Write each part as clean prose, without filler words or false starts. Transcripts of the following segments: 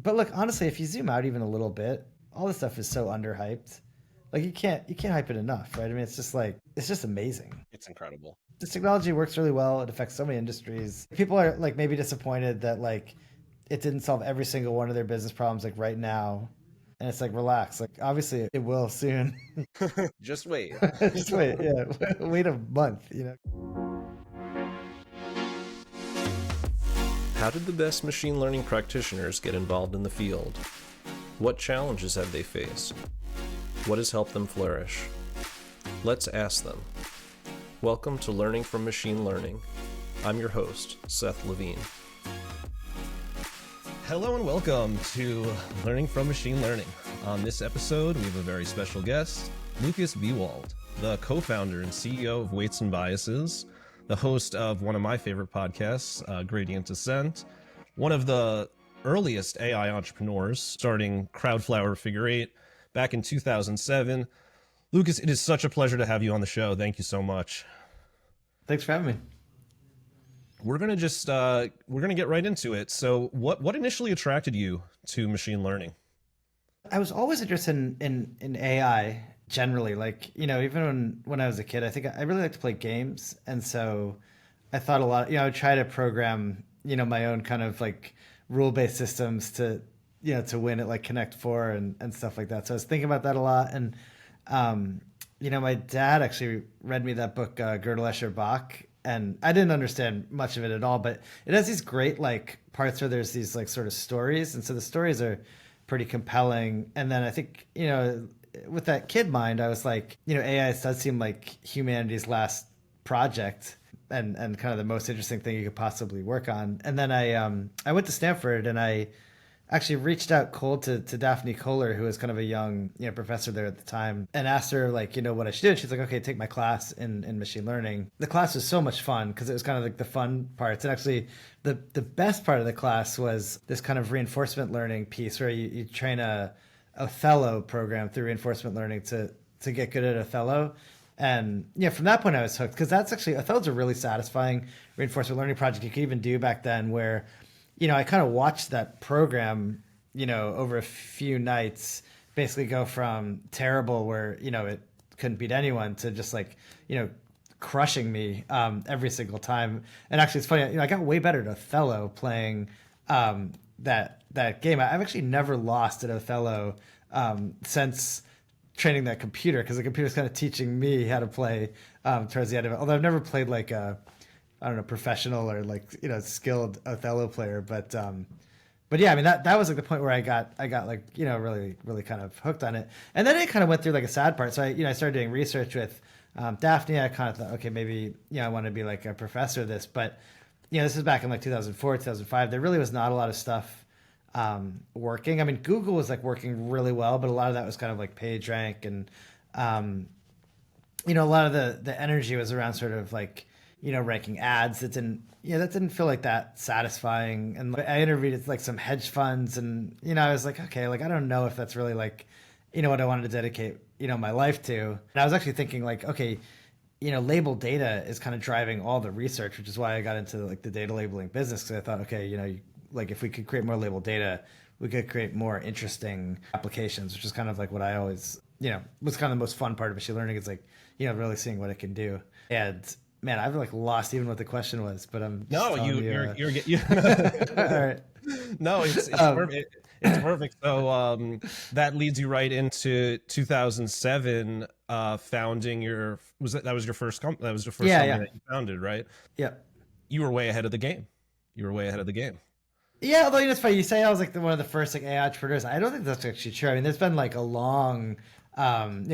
But look, honestly, if you zoom out even a little bit, all this stuff is so underhyped. Like you can't hype it enough, right? I mean, it's just like it's just amazing. It's incredible. This technology works really well. It affects so many industries. People are like maybe disappointed that like it didn't solve every single one of their business problems like right now. And it's like relax. Like obviously it will soon. Just wait. Just wait. Yeah, wait a month. How did the best machine learning practitioners get involved in the field? What challenges have they faced? What has helped them flourish? Let's ask them. Welcome to Learning from Machine Learning. I'm your host, Seth Levine. Hello and welcome to Learning from Machine Learning. On this episode, we have a very special guest, Lukas Biewald, the co-founder and CEO of Weights and Biases, the host of one of my favorite podcasts, Gradient Descent, one of the earliest AI entrepreneurs, starting CrowdFlower Figure 8 back in 2007. Lukas, it is such a pleasure to have you on the show. Thank you so much. Thanks for having me. We're gonna get right into it. So, what initially attracted you to machine learning? I was always interested in AI generally. Like, even when I was a kid, I think I really like to play games. And so I thought a lot, I would try to program, my own kind of like rule-based systems to win at like Connect 4 and stuff like that. So I was thinking about that a lot. And, my dad actually read me that book, Gödel, Escher, Bach. And I didn't understand much of it at all, but it has these great like parts where there's these like sort of stories. And so the stories are pretty compelling. And then I think, with that kid mind, I was like, AI does seem like humanity's last project and kind of the most interesting thing you could possibly work on. And then I went to Stanford and I actually reached out cold to Daphne Kohler, who was kind of a young professor there at the time, and asked her like, what I should do. And she's like, okay, take my class in machine learning. The class was so much fun because it was kind of like the fun parts. And actually the best part of the class was this kind of reinforcement learning piece where you train a Othello program through reinforcement learning to get good at Othello. And from that point I was hooked because that's actually Othello's a really satisfying reinforcement learning project you could even do back then where I kind of watched that program, over a few nights basically go from terrible where, it couldn't beat anyone to just like, crushing me every single time. And actually it's funny, I got way better at Othello playing that game. I've actually never lost at Othello since training that computer because the computer's kind of teaching me how to play towards the end of it. Although I've never played like I don't know, professional or like, skilled Othello player. But yeah, I mean, that was like the point where I got like, really, really kind of hooked on it. And then it kind of went through like a sad part. So I started doing research with Daphne. I kind of thought, okay, maybe, I want to be like a professor of this, but this is back in like 2004, 2005. There really was not a lot of stuff working. I mean, Google was like working really well, but a lot of that was kind of like PageRank and, a lot of the energy was around sort of like, ranking ads that didn't feel like that satisfying. And I interviewed at like some hedge funds and, I was like, okay, like, I don't know if that's really like, what I wanted to dedicate, my life to. And I was actually thinking like, okay, label data is kind of driving all the research, which is why I got into like the data labeling business. Cause I thought, okay, like if we could create more label data, we could create more interesting applications, which is kind of like what I always, was kind of the most fun part of machine learning is like, really seeing what it can do. And man, I've like lost even what the question was, but I'm No, you're all right. No, it's perfect. It's perfect. So that leads you right into 2007, founding that was your first company that you founded, right? Yeah. You were way ahead of the game. Yeah, although it's funny you say I was like one of the first like AI entrepreneurs. I don't think that's actually true. I mean, there's been like a long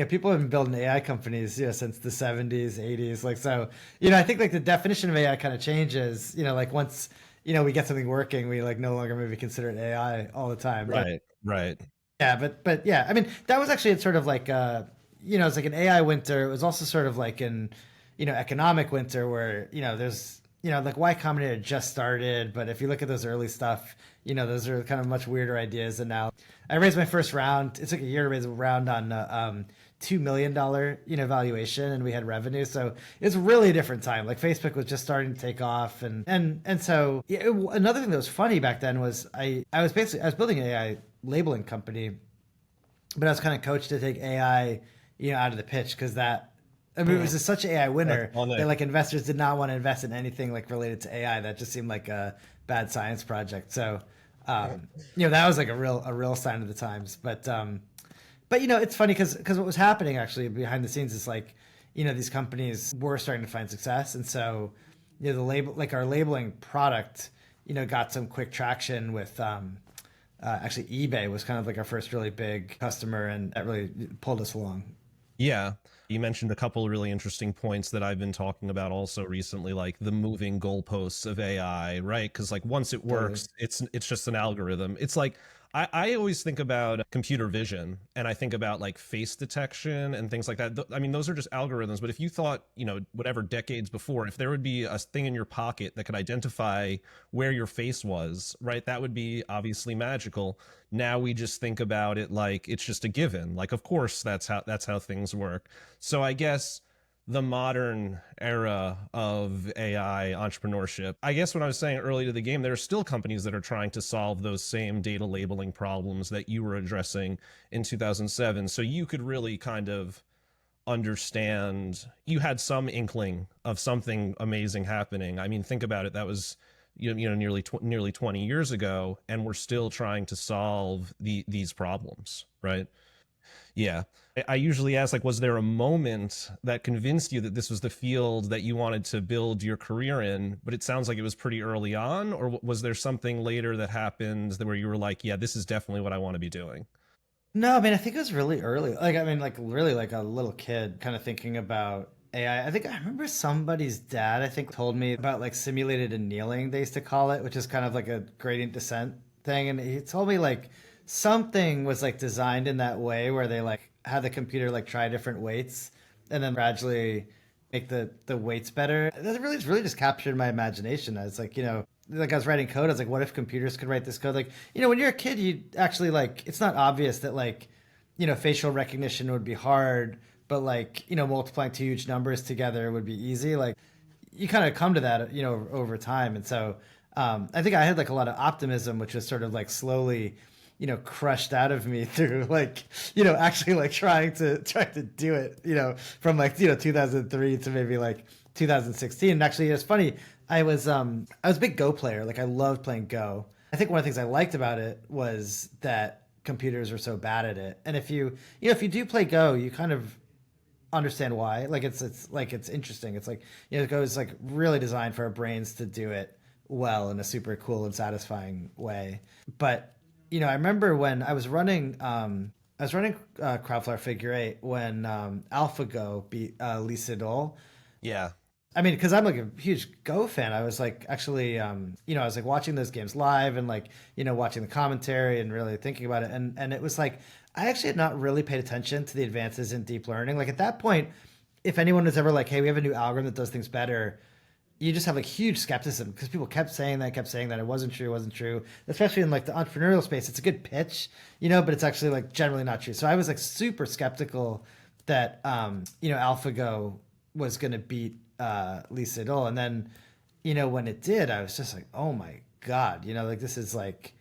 people have been building AI companies, since the 70s, 80s. Like, so, I think like the definition of AI kind of changes, like once, we get something working, we like no longer maybe consider it AI all the time. Right. Yeah. But yeah, I mean, that was actually sort of like, it's like an AI winter. It was also sort of like an, economic winter where, there's, like Y Combinator just started, but if you look at those early stuff, those are kind of much weirder ideas. And now I raised my first round. It took a year to raise a round on $2 million, valuation, and we had revenue. So it's really a different time. Like Facebook was just starting to take off, and so another thing that was funny back then was I was building an AI labeling company, but I was kind of coached to take AI, out of the pitch because it was such an AI winner that like investors did not want to invest in anything like related to AI. That just seemed like a bad science project. So, that was like a real sign of the times. But it's funny because what was happening actually behind the scenes is like, these companies were starting to find success, and so the label, like our labeling product, got some quick traction with. Actually, eBay was kind of like our first really big customer, and that really pulled us along. Yeah. You mentioned a couple of really interesting points that I've been talking about also recently, like the moving goalposts of AI, right? Because like once it works, it's just an algorithm. It's like I always think about computer vision, and I think about like face detection and things like that. I mean, those are just algorithms. But if you thought, whatever decades before, if there would be a thing in your pocket that could identify where your face was, right, that would be obviously magical. Now we just think about it like it's just a given. Like, of course, that's how things work. So I guess the modern era of AI entrepreneurship. I guess when I was saying early to the game, there are still companies that are trying to solve those same data labeling problems that you were addressing in 2007. So you could really kind of understand, you had some inkling of something amazing happening. I mean, think about it. That was nearly 20 years ago, and we're still trying to solve these problems, right? Yeah. I usually ask, like, was there a moment that convinced you that this was the field that you wanted to build your career in? But it sounds like it was pretty early on, or was there something later that happened where you were like, yeah, this is definitely what I want to be doing? No, I mean, I think it was really early. Like, I mean, like really like a little kid kind of thinking about AI. I think I remember somebody's dad, I think, told me about like simulated annealing, they used to call it, which is kind of like a gradient descent thing. And he told me like something was like designed in that way where they like had the computer like try different weights and then gradually make the weights better. That really just captured my imagination. I was like, like I was writing code. I was like, what if computers could write this code? Like, when you're a kid, you actually like, it's not obvious that like, facial recognition would be hard, but like, multiplying two huge numbers together would be easy. Like, you kind of come to that, over time. And so, I think I had like a lot of optimism, which was sort of like slowly, crushed out of me through like, actually like trying to do it, from like, 2003 to maybe like 2016. And actually, it's funny. I was a big Go player. Like I loved playing Go. I think one of the things I liked about it was that computers are so bad at it. And if if you do play Go, you kind of understand why. Like it's interesting. It's like, Go is like really designed for our brains to do it well in a super cool and satisfying way. But I remember when I was running CrowdFlower Figure 8 when AlphaGo beat Lee Sedol. Yeah. I mean, because I'm like a huge Go fan, I was like actually, I was like watching those games live and like, watching the commentary and really thinking about it. And it was like, I actually had not really paid attention to the advances in deep learning. Like at that point, if anyone was ever like, hey, we have a new algorithm that does things better, you just have like huge skepticism because people kept saying that. It wasn't true, especially in like the entrepreneurial space. It's a good pitch, but it's actually like generally not true. So I was like super skeptical that, AlphaGo was going to beat Lee Sedol. And then, when it did, I was just like, oh my God, like this is like,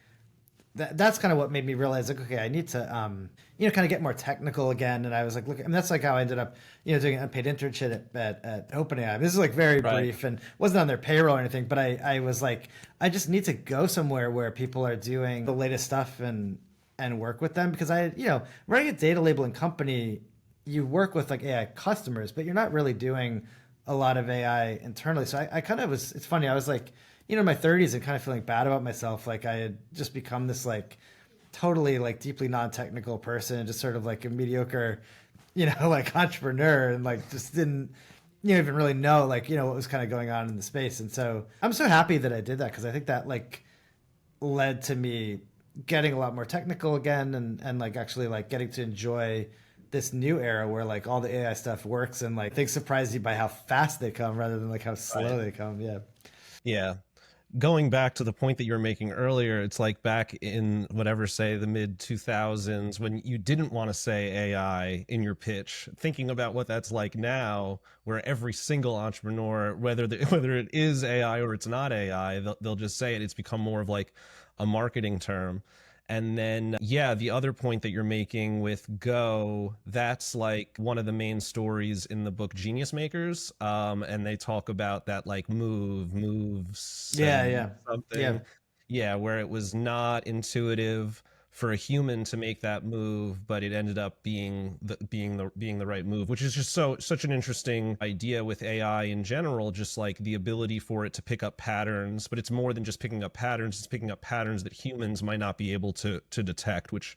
that's kind of what made me realize like, okay, I need to, kind of get more technical again. And I was like, look, and that's like how I ended up, doing an unpaid internship at OpenAI. This is like very brief and wasn't on their payroll or anything, but I was like, I just need to go somewhere where people are doing the latest stuff and work with them because running a data labeling company, you work with like AI customers, but you're not really doing a lot of AI internally. So I kind of was, it's funny. I was like, in my 30s and kind of feeling bad about myself. Like I had just become this like totally like deeply non-technical person, just sort of like a mediocre, like entrepreneur and like just didn't, even really know like, what was kind of going on in the space. And so I'm so happy that I did that because I think that like led to me getting a lot more technical again and like actually like getting to enjoy this new era where like all the AI stuff works and like things surprise you by how fast they come rather than like how slow they come. Yeah. Yeah. going back to the point that you were making earlier, it's like back in whatever, say the mid 2000s, when you didn't want to say AI in your pitch, thinking about what that's like now, where every single entrepreneur, whether it is AI or it's not AI, they'll just say it. It's become more of like a marketing term. And then, yeah, the other point that you're making with Go, that's like one of the main stories in the book Genius Makers. And they talk about that like moves Yeah, and yeah, yeah. something. Yeah, where it was not intuitive for a human to make that move, but it ended up being the right move, which is just such an interesting idea with AI in general, just like the ability for it to pick up patterns, but it's more than just picking up patterns, it's picking up patterns that humans might not be able to detect, which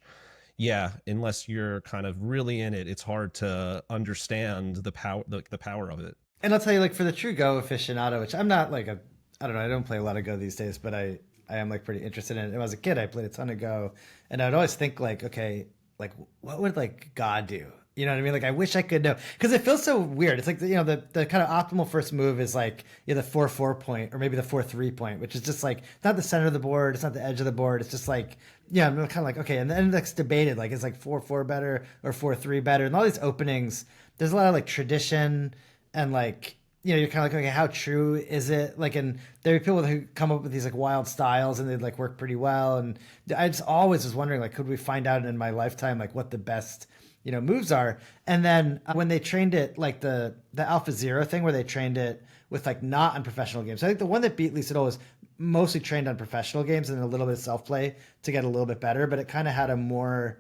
yeah, unless you're kind of really in it, it's hard to understand the power of it. And I'll tell you, like for the true Go aficionado, which I'm not like a, I don't know, I don't play a lot of Go these days, but I am like pretty interested in it. And when I was a kid, I played a ton of Go, and I'd always think like, okay, like what would like God do? You know what I mean? Like I wish I could know because it feels so weird. It's like the kind of optimal first move is like the 4-4 point or maybe the 4-3 point, which is just like it's not the center of the board, it's not the edge of the board. It's just like yeah, I'm kind of like okay, and then it's debated like it's like 4-4 better or 4-3 better, and all these openings. There's a lot of like tradition and like you're kind of like okay how true is it like and there are people who come up with these like wild styles and they like work pretty well and I just always was wondering like could we find out in my lifetime like what the best moves are. And then when they trained it like the Alpha Zero thing where they trained it with like not on professional games, I think the one that beat Lee Sedol was mostly trained on professional games and a little bit of self-play to get a little bit better, but it kind of had a more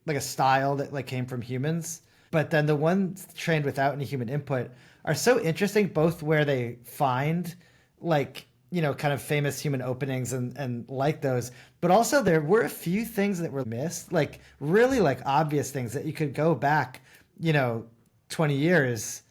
like a style that like came from humans. But then the ones trained without any human input are so interesting, both where they find like kind of famous human openings and like those, but also there were a few things that were missed, like really like obvious things that you could go back 20 years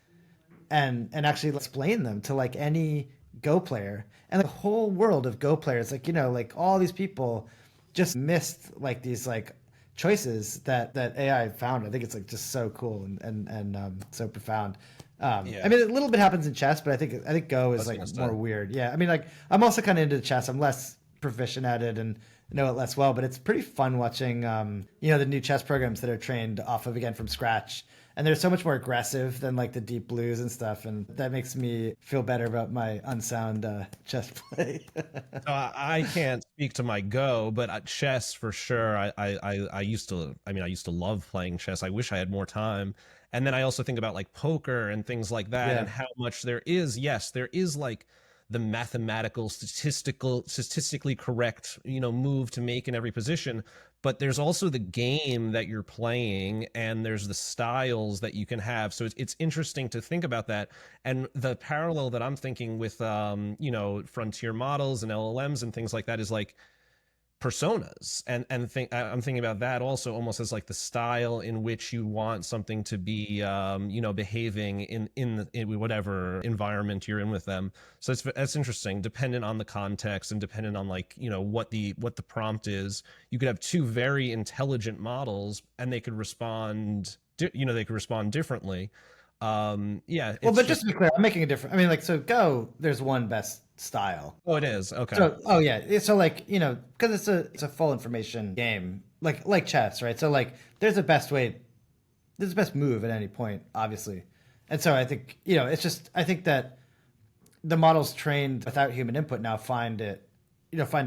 and actually explain them to like any Go player and the whole world of Go players, like like all these people just missed like these like choices that AI found. I think it's like just so cool and so profound. Yeah, I mean, a little bit happens in chess, but I think Go is like more weird. Yeah, I mean, like I'm also kind of into chess. I'm less proficient at it and know it less well, but it's pretty fun watching the new chess programs that are trained off of again from scratch. And they're so much more aggressive than like the deep blues and stuff, and that makes me feel better about my unsound chess play. I can't speak to my Go, but chess for sure. I used to. I mean, I used to love playing chess. I wish I had more time. And then I also think about like poker and things like that, Yeah. and how much there is. Yes, there is like the mathematical, statistically correct, move to make in every position. But there's also the game that you're playing, and there's the styles that you can have. So it's interesting to think about that. And the parallel that I'm thinking with, frontier models and LLMs and things like that is like personas I'm thinking about that also almost as like the style in which you want something to be behaving in whatever environment you're in with them. So that's interesting, dependent on the context and dependent on like what the prompt is. You could have two very intelligent models and they could respond differently. Yeah, Well, it's but just just to be clear, I'm making a difference. I mean, like, so Go, there's one best style. oh it is okay. So, oh yeah, so like because it's a full information game, like chess, right? So like, there's a best way, there's a best move at any point, obviously, and so I think it's just I think that the models trained without human input now find a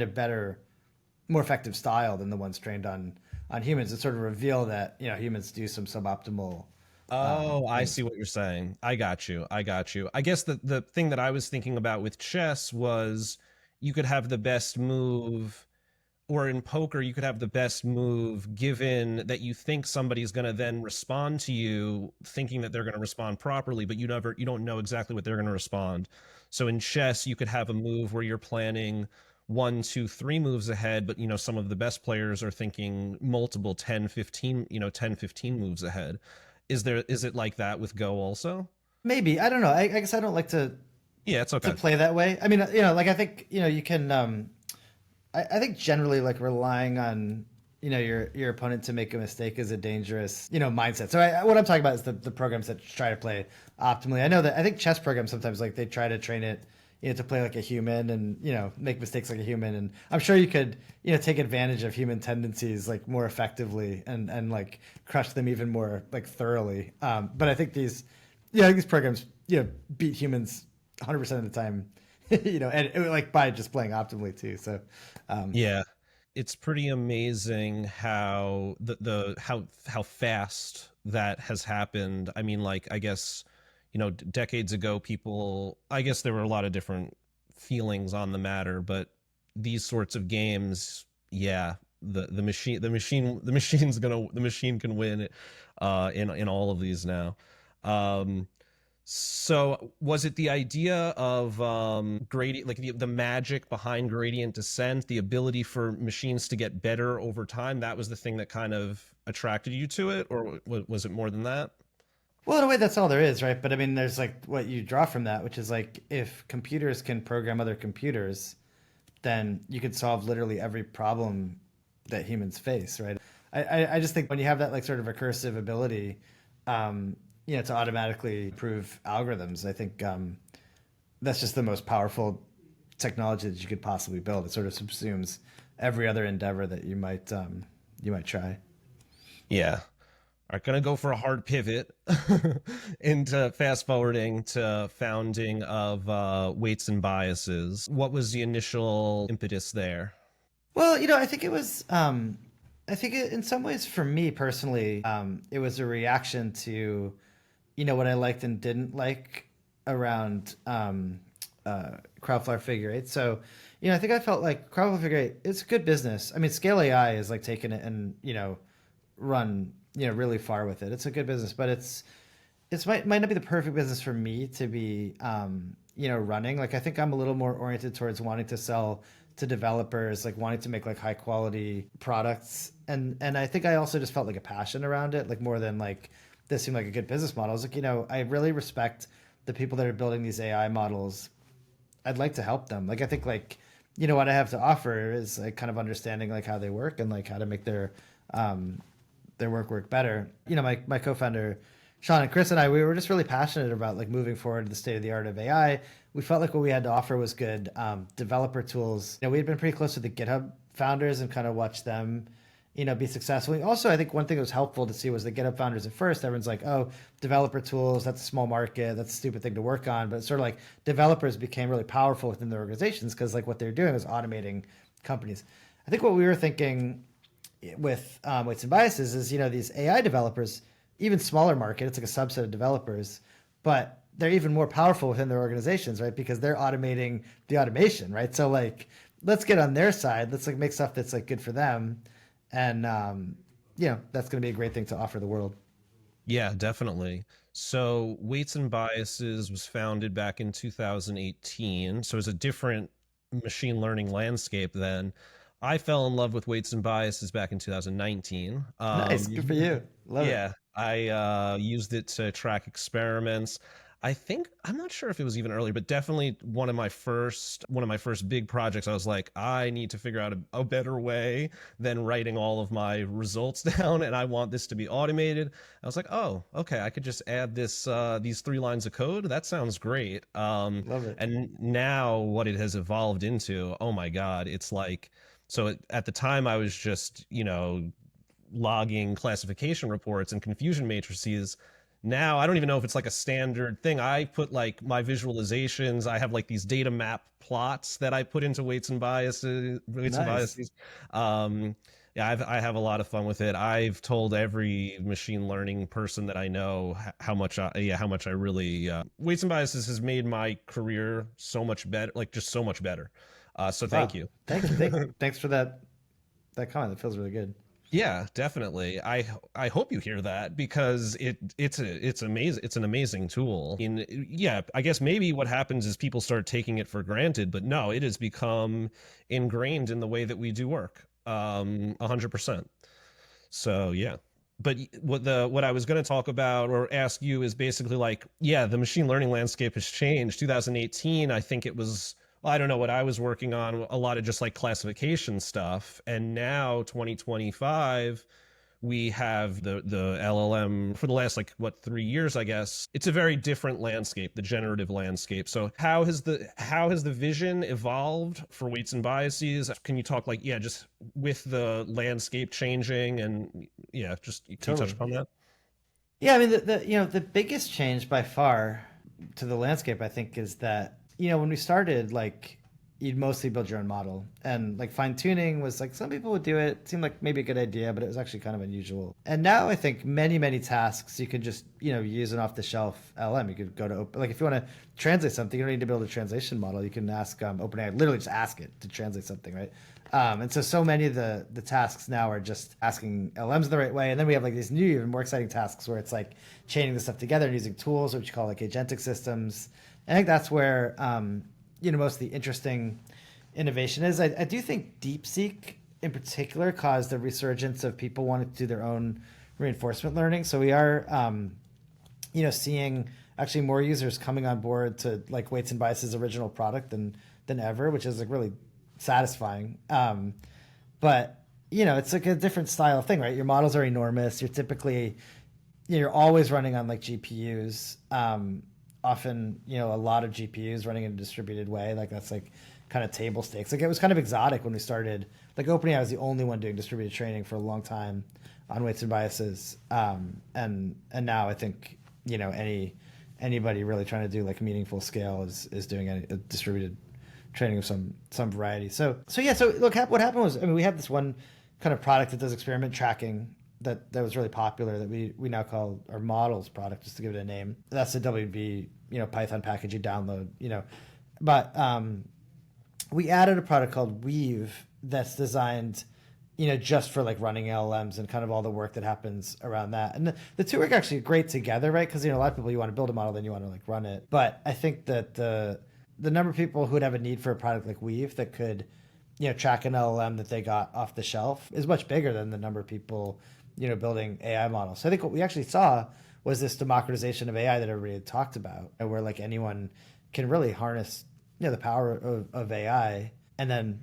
better, more effective style than the ones trained on humans that sort of reveal that humans do some suboptimal. Oh, I Things. see what you're saying. I got you. I got you. I guess the thing that I was thinking about with chess was you could have the best move, or in poker, you could have the best move given that you think somebody's going to then respond to you thinking that they're going to respond properly, but you don't know exactly what they're going to respond. So in chess, you could have a move where you're planning 1, 2, 3 moves ahead, but some of the best players are thinking multiple 10, 15, 10, 15 moves ahead. Is it like that with Go also? Maybe I don't know. I guess I don't like Yeah, it's to okay. play that way. I mean, like I think you can. I think generally like relying on your opponent to make a mistake is a dangerous mindset. So what I'm talking about is the programs that try to play optimally. I know that I think chess programs sometimes like they try to train it to play like a human and, make mistakes like a human. And I'm sure you could, take advantage of human tendencies like more effectively and like crush them even more like thoroughly. But I think I think these programs, beat humans 100% of the time, and like by just playing optimally too. So, um, Yeah, it's pretty amazing how how fast that has happened. I mean, like, I guess, decades ago, people, I guess there were a lot of different feelings on the matter, but these sorts of games, yeah, the machine can win in all of these now. Um, so was it the idea of gradient, like the magic behind gradient descent, the ability for machines to get better over time? That was the thing that kind of attracted you to it, or was it more than that? well, in a way, that's all there is, right? But I mean, there's like what you draw from that, which is like if computers can program other computers, then you could solve literally every problem that humans face, right? I just think when you have that like sort of recursive ability, to automatically improve algorithms, I think that's just the most powerful technology that you could possibly build. It sort of subsumes every other endeavor that you might try. Yeah. Are gonna go for a hard pivot into fast forwarding to founding of Weights and Biases. What was the initial impetus there? Well, I think in some ways for me personally, it was a reaction to, what I liked and didn't like around CrowdFlower Figure Eight. So, I think I felt like CrowdFlower Figure Eight, it's a good business. I mean, Scale AI is like taking it and, run, really far with it. It's a good business, but it's might not be the perfect business for me to be running. Like I think I'm a little more oriented towards wanting to sell to developers, like wanting to make like high quality products. And I think I also just felt like a passion around it, like more than like this seemed like a good business model. I was like, I really respect the people that are building these AI models. I'd like to help them. Like I think like what I have to offer is like kind of understanding like how they work and like how to make their work better. My co-founder Sean and Chris and I, we were just really passionate about like moving forward to the state of the art of AI. We felt like what we had to offer was good developer tools. We had been pretty close to the GitHub founders and kind of watched them, be successful. Also, I think one thing that was helpful to see was the GitHub founders at first. Everyone's like, oh, developer tools, that's a small market. That's a stupid thing to work on. But it's sort of like developers became really powerful within their organizations because like what they're doing was automating companies. I think what we were thinking with Weights and Biases is, these AI developers, even smaller market, it's like a subset of developers, but they're even more powerful within their organizations, right? Because they're automating the automation, right? So like, let's get on their side. Let's like make stuff that's like good for them. And, that's going to be a great thing to offer the world. Yeah, definitely. So Weights and Biases was founded back in 2018. So it's a different machine learning landscape then. I fell in love with Weights and Biases back in 2019. Nice. Good for you. Love it. Yeah, I used it to track experiments. I think I'm not sure if it was even earlier, but definitely one of my first big projects. I was like, I need to figure out a better way than writing all of my results down, and I want this to be automated. I was like, oh, okay, I could just add these 3 lines of code. That sounds great. Love it. And now what it has evolved into, oh my God, it's like, so at the time I was just, logging classification reports and confusion matrices. Now I don't even know if it's like a standard thing. I put like my visualizations. I have like these data map plots that I put into weights and Nice. biases. Yeah, I have a lot of fun with it. I've told every machine learning person that I know how much I really weights and biases has made my career so much better, like just so much better. So thank Wow. you. Thank you. Thanks for that comment. That feels really good. Yeah, definitely. I hope you hear that because it's amazing. It's an amazing tool. Yeah, I guess maybe what happens is people start taking it for granted, but no, it has become ingrained in the way that we do work. 100%. So yeah. But what I was going to talk about or ask you is basically like, yeah, the machine learning landscape has changed. 2018, I think it was, well, I don't know what I was working on, a lot of just like classification stuff. And now 2025, we have the LLM for the last, like, what, 3 years, I guess. It's a very different landscape, the generative landscape. So how has the vision evolved for weights and biases? Can you talk, like, yeah, just with the landscape changing, and yeah, just can you touch Totally. upon that? Yeah, I mean the biggest change by far to the landscape, I think, is that when we started, like, you'd mostly build your own model, and like fine tuning was like some people would do it. It seemed like maybe a good idea, but it was actually kind of unusual. And now I think many tasks you can just use an off the shelf LM. You could go to like if you want to translate something, you don't need to build a translation model. You can ask OpenAI, literally just ask it to translate something, right? And so many of the tasks now are just asking LMs the right way. And then we have like these new, even more exciting tasks where it's like chaining this stuff together and using tools, which you call like agentic systems. I think that's where most of the interesting innovation is. I do think DeepSeek in particular caused the resurgence of people wanting to do their own reinforcement learning. So we are seeing actually more users coming on board to like Weights and Biases original product than ever, which is like really satisfying. But it's like a different style of thing, right? Your models are enormous. You're always running on like GPUs. Often, a lot of GPUs running in a distributed way. Like that's like kind of table stakes. Like it was kind of exotic when we started. Like OpenAI was the only one doing distributed training for a long time on weights and biases. And now I think anybody really trying to do like meaningful scale is doing a distributed training of some variety. So yeah. So look, what happened was, I mean, we have this one kind of product that does experiment tracking that was really popular that we now call our models product, just to give it a name. That's the WB Python package you download. But we added a product called Weave that's designed just for like running LLMs and kind of all the work that happens around that. And the two work actually great together, right? Because a lot of people, you want to build a model, then you want to like run it. But I think that the number of people who would have a need for a product like Weave that could track an LLM that they got off the shelf is much bigger than the number of people building AI models. So I think what we actually saw was this democratization of AI that everybody had talked about, where like anyone can really harness the power of AI. And then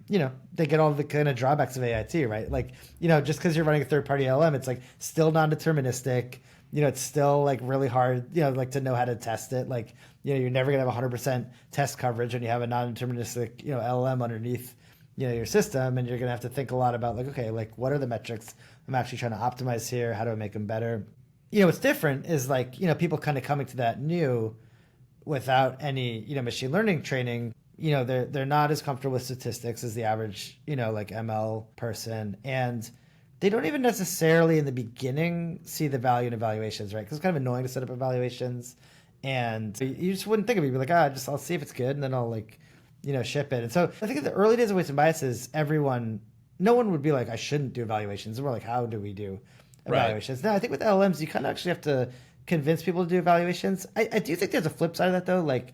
they get all the kind of drawbacks of AI too, right? Like just because you're running a third-party LM, it's like still non-deterministic. It's still like really hard like to know how to test it. Like you're never gonna have 100% test coverage when you have a non-deterministic LM underneath your system, and you're gonna have to think a lot about like, okay, like what are the metrics I'm actually trying to optimize here? How do I make them better? What's different is like people kind of coming to that new without any machine learning training. They're not as comfortable with statistics as the average like ML person, and they don't even necessarily in the beginning see the value in evaluations, right? Because it's kind of annoying to set up evaluations, and you just wouldn't think of it. You'd be like, I'll see if it's good, and then I'll like ship it. And so I think in the early days of weights and biases, no one would be like, I shouldn't do evaluations. We're like, how do we do evaluations? Right. Now I think with LMs, you kind of actually have to convince people to do evaluations. I do think there's a flip side of that though. Like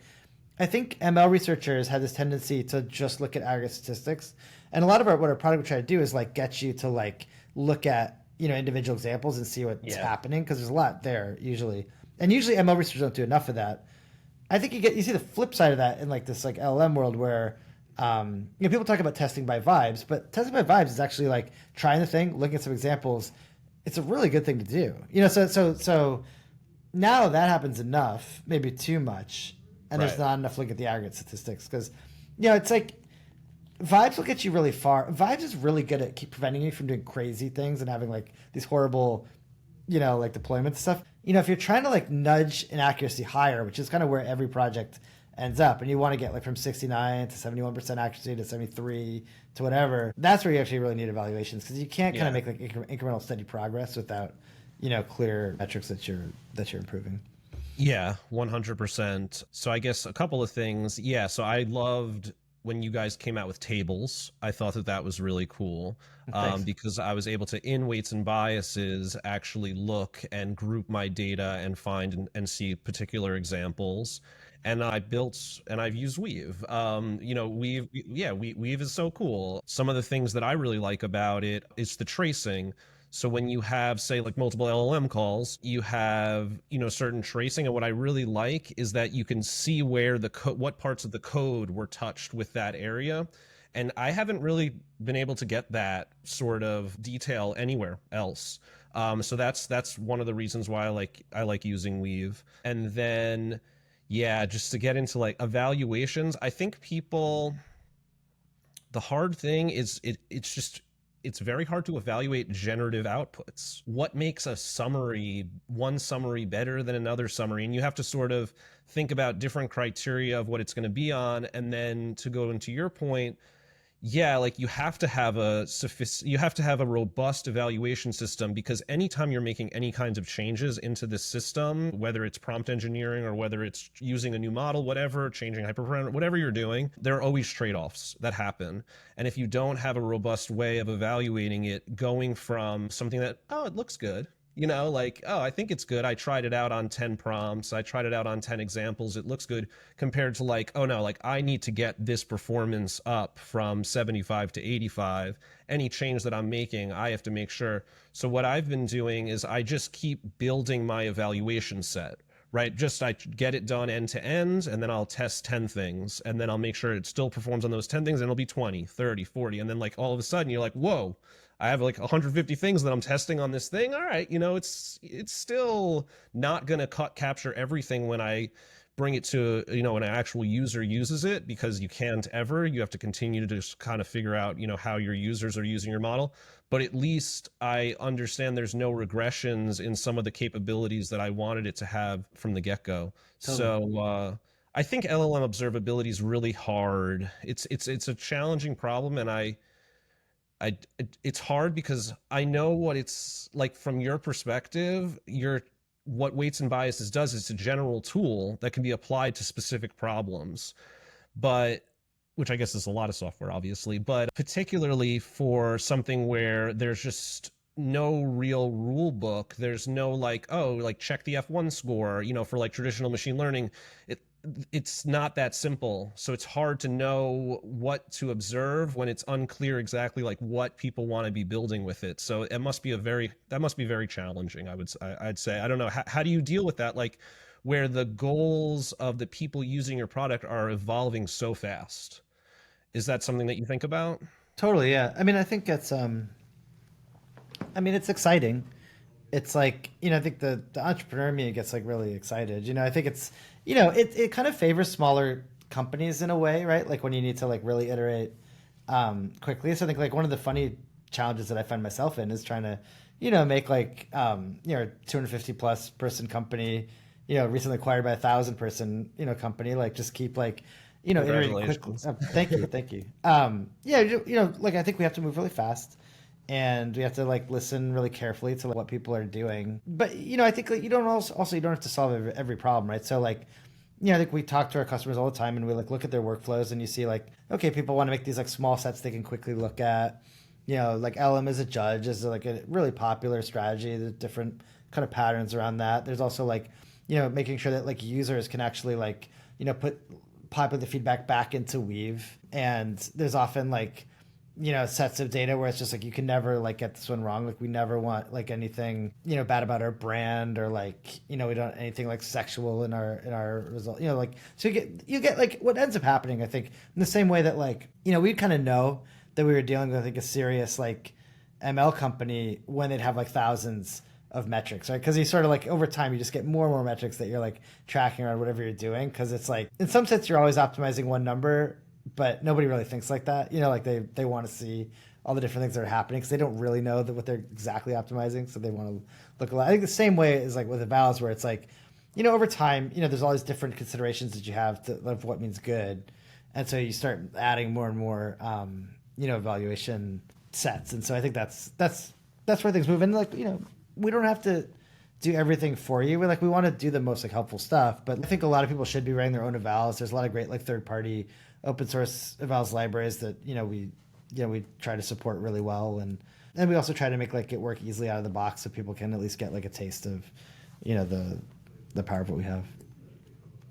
I think ML researchers have this tendency to just look at aggregate statistics. And a lot of what our product would try to do is like get you to like look at, individual examples and see what's happening. Cause there's a lot there usually. And usually ML researchers don't do enough of that. I think you see the flip side of that in like this like LLM world where people talk about testing by vibes, but testing by vibes is actually like trying the thing, looking at some examples. It's a really good thing to do. So now that happens enough, maybe too much, and there's not enough look at the aggregate statistics because it's like vibes will get you really far. Vibes is really good at keep preventing you from doing crazy things and having like these horrible like deployment stuff. If you're trying to like nudge an accuracy higher, which is kind of where every project ends up, and you want to get like from 69 to 71% accuracy to 73 to whatever, that's where you actually really need evaluations because you can't kind of make like incremental steady progress without clear metrics that you're improving. Yeah, 100%. So I guess a couple of things. Yeah, so I loved when you guys came out with tables. I thought that was really cool because I was able to, in weights and biases, actually look and group my data and find and see particular examples. And I've used Weave. Weave is so cool. Some of the things that I really like about it is the tracing. So when you have, say, like multiple LLM calls, you have, certain tracing. And what I really like is that you can see where what parts of the code were touched with that area. And I haven't really been able to get that sort of detail anywhere else. So that's one of the reasons why I like using Weave. And then yeah, just to get into like evaluations, I think people, the hard thing is it's very hard to evaluate generative outputs. What makes a summary, one summary better than another summary? And you have to sort of think about different criteria of what it's going to be on. And then to go into your point, yeah, like you have to have a robust evaluation system, because anytime you're making any kinds of changes into this system, whether it's prompt engineering or whether it's using a new model, whatever, changing hyperparameter, whatever you're doing, there are always trade-offs that happen. And if you don't have a robust way of evaluating it, going from something that, oh, it looks good, like, oh, I think it's good, I tried it out on 10 prompts, I tried it out on 10 examples, it looks good, compared to like, oh no, like I need to get this performance up from 75 to 85. Any change that I'm making, I have to make sure. So what I've been doing is I just keep building my evaluation set, right? Just I get it done end to end, and then I'll test 10 things, and then I'll make sure it still performs on those 10 things, and it'll be 20, 30, 40. And then like all of a sudden you're like, whoa, I have like 150 things that I'm testing on this thing. All right, it's still not going to capture everything when I bring it to, when an actual user uses it, because you can't ever. You have to continue to just kind of figure out, how your users are using your model. But at least I understand there's no regressions in some of the capabilities that I wanted it to have from the get-go. Totally. So I think LLM observability is really hard. It's a challenging problem, and it's hard because I know what it's like from your perspective. What Weights and Biases does is it's a general tool that can be applied to specific problems, but which I guess is a lot of software, obviously, but particularly for something where there's just no real rule book. There's no like, oh, like check the F1 score, for like traditional machine learning. It's not that simple. So it's hard to know what to observe when it's unclear exactly like what people want to be building with it. So that must be very challenging. I'd say. I don't know. How do you deal with that? Like where the goals of the people using your product are evolving so fast. Is that something that you think about? Totally, yeah. I mean, I think it's exciting. It's like, I think the entrepreneur in me gets like really excited. I think it's, it kind of favors smaller companies in a way, right? Like when you need to like really iterate quickly. So I think like one of the funny challenges that I find myself in is trying to, make like, 250 plus person company, recently acquired by 1,000 person, company, like just keep like, iterating quickly. Thank you. Thank you. Yeah, like I think we have to move really fast, and we have to like listen really carefully to like, what people are doing. But I think like, you don't also you don't have to solve every problem, right? So like, I think we talk to our customers all the time, and we like look at their workflows, and you see like, okay, people want to make these like small sets they can quickly look at. Like LM as a judge is like a really popular strategy. There's different kind of patterns around that. There's also like, making sure that like users can actually like, populate the feedback back into Weave. And there's often like, sets of data where it's just like you can never like get this one wrong. Like we never want like anything bad about our brand, or like we don't anything like sexual in our result. Like so you get like what ends up happening. I think in the same way that like we kind of know that we were dealing with like a serious like ML company when they'd have like thousands of metrics, right? Because you sort of like over time you just get more and more metrics that you're like tracking around whatever you're doing, because it's like in some sense you're always optimizing one number, but nobody really thinks like that. Like they want to see all the different things that are happening because they don't really know that what they're exactly optimizing, so they want to look a lot. I think the same way is like with evals, where it's like over time there's all these different considerations that you have to of what means good, and so you start adding more and more evaluation sets. And so I think that's where things move. And like we don't have to do everything for you. We want to do the most like helpful stuff, but I think a lot of people should be writing their own evals. There's a lot of great like third party open source evals libraries that we try to support really well, and we also try to make like it work easily out of the box so people can at least get like a taste of the power of what we have.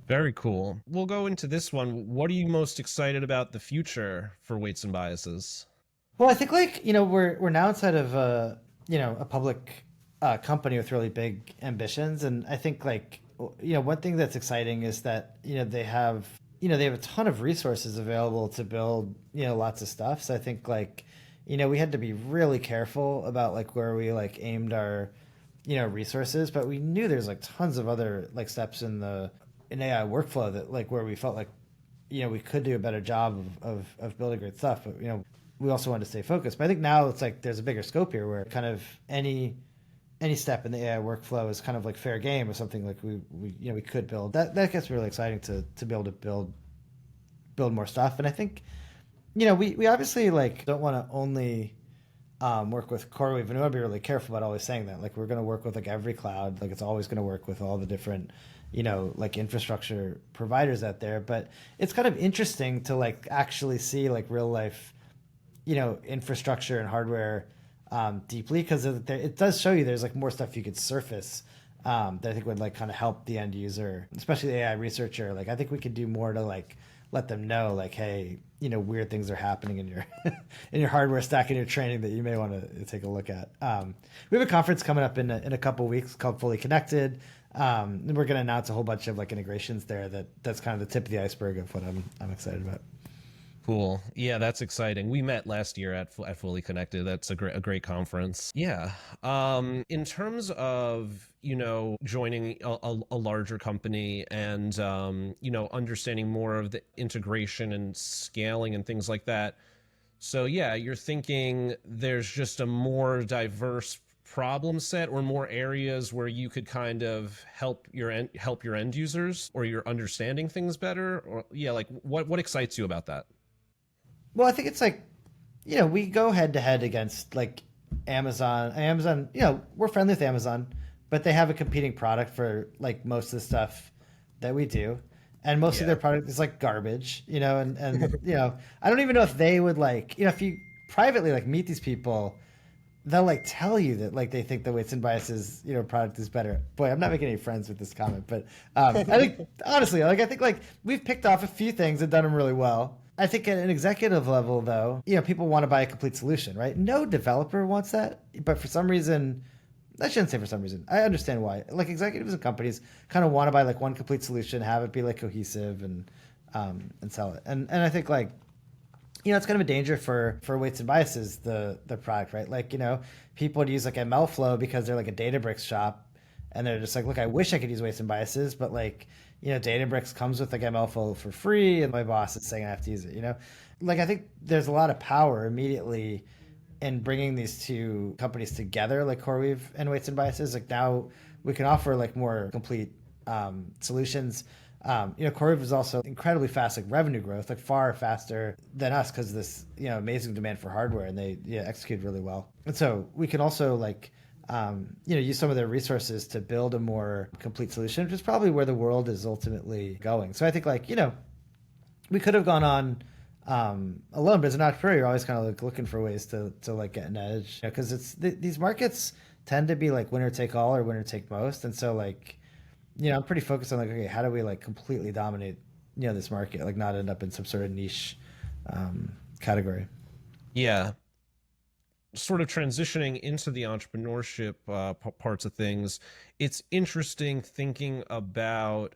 Very cool. We'll go into this one. What are you most excited about the future for Weights and Biases? Well, I think like we're now inside of a public company with really big ambitions, and I think like one thing that's exciting is that they have they have a ton of resources available to build, lots of stuff. So I think like, we had to be really careful about like where we like aimed our, resources, but we knew there's like tons of other like steps in AI workflow that like where we felt like, we could do a better job of building great stuff, but we also wanted to stay focused. But I think now it's like there's a bigger scope here where kind of any step in the AI workflow is kind of like fair game or something like we could build. That gets really exciting to be able to build more stuff. And I think, we obviously like don't want to only work with CoreWeave, and we want to be really careful about always saying that. Like we're going to work with like every cloud, like it's always going to work with all the different, like infrastructure providers out there. But it's kind of interesting to like actually see like real life, infrastructure and hardware deeply, because it does show you there's like more stuff you could surface that I think would like kind of help the end user, especially the AI researcher. Like I think we could do more to like let them know like, hey, weird things are happening in your in your hardware stack in your training that you may want to take a look at. We have a conference coming up in a couple weeks called Fully Connected. And we're going to announce a whole bunch of like integrations there. That's kind of the tip of the iceberg of what I'm excited about. Cool. Yeah, that's exciting. We met last year at Fully Connected. That's a great conference. Yeah. In terms of, joining a larger company and, understanding more of the integration and scaling and things like that. So yeah, you're thinking there's just a more diverse problem set or more areas where you could kind of help your end users, or you're understanding things better, or yeah, like what excites you about that? Well, I think it's like, we go head to head against like Amazon. Amazon, we're friendly with Amazon, but they have a competing product for like most of the stuff that we do. And most of Yeah. their product is like garbage, and I don't even know if they would like, if you privately like meet these people, they'll like tell you that like they think the Weights and Biases, product is better. Boy, I'm not making any friends with this comment, but I think honestly, like I think like we've picked off a few things and done them really well. I think at an executive level, though, people want to buy a complete solution, right? No developer wants that, but for some reason, I shouldn't say for some reason. I understand why. Like executives and companies kind of want to buy like one complete solution, have it be like cohesive and sell it. And I think like it's kind of a danger for Weights and Biases, the product, right? Like people would use like ML Flow because they're like a Databricks shop, and they're just like, look, I wish I could use Weights and Biases, but like Databricks comes with like ML Flow for free, and my boss is saying I have to use it. Like I think there's a lot of power immediately in bringing these two companies together, like CoreWeave and Weights and Biases. Like now we can offer like more complete solutions. CoreWeave is also incredibly fast, like revenue growth, like far faster than us because of this, amazing demand for hardware, and they execute really well. And so we can also like, use some of their resources to build a more complete solution, which is probably where the world is ultimately going. So I think like, we could have gone on alone, but as an entrepreneur, you're always kind of like looking for ways to like get an edge, because these markets tend to be like winner take all or winner take most. And so like, I'm pretty focused on like, okay, how do we like completely dominate, this market, like not end up in some sort of niche category. Yeah. Sort of transitioning into the entrepreneurship parts of things, it's interesting thinking about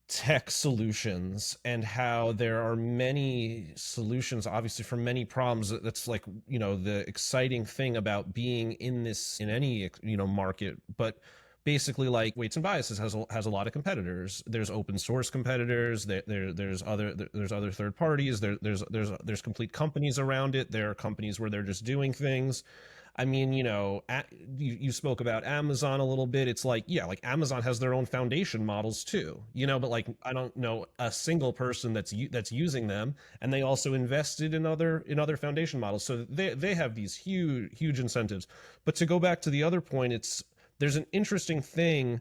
tech solutions and how there are many solutions obviously for many problems. That's like the exciting thing about being in any market. But basically, like Weights and Biases has a lot of competitors. There's open source competitors, there's other third parties, there's complete companies around it. There are companies where they're just doing things. I mean, you spoke about Amazon a little bit. It's like, yeah, like Amazon has their own foundation models too, but like I don't know a single person that's using them, and they also invested in other foundation models. So they have these huge incentives. But to go back to the other point, there's an interesting thing.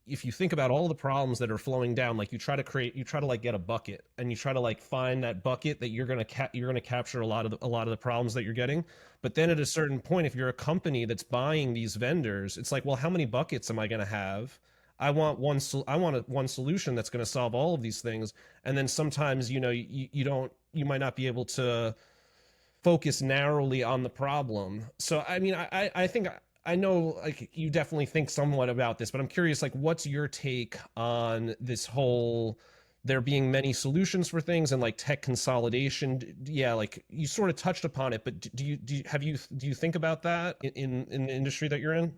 If you think about all the problems that are flowing down, like you try to like get a bucket, and you try to like find that bucket that you're going to capture a lot of the problems that you're getting. But then at a certain point, if you're a company that's buying these vendors, it's like, well, how many buckets am I going to have? I want one solution that's going to solve all of these things. And then sometimes, you might not be able to focus narrowly on the problem. So, I mean, I think I know like you definitely think somewhat about this, but I'm curious, like, what's your take on this whole there being many solutions for things and like tech consolidation. Yeah, like you sort of touched upon it, but do you think about that in the industry that you're in?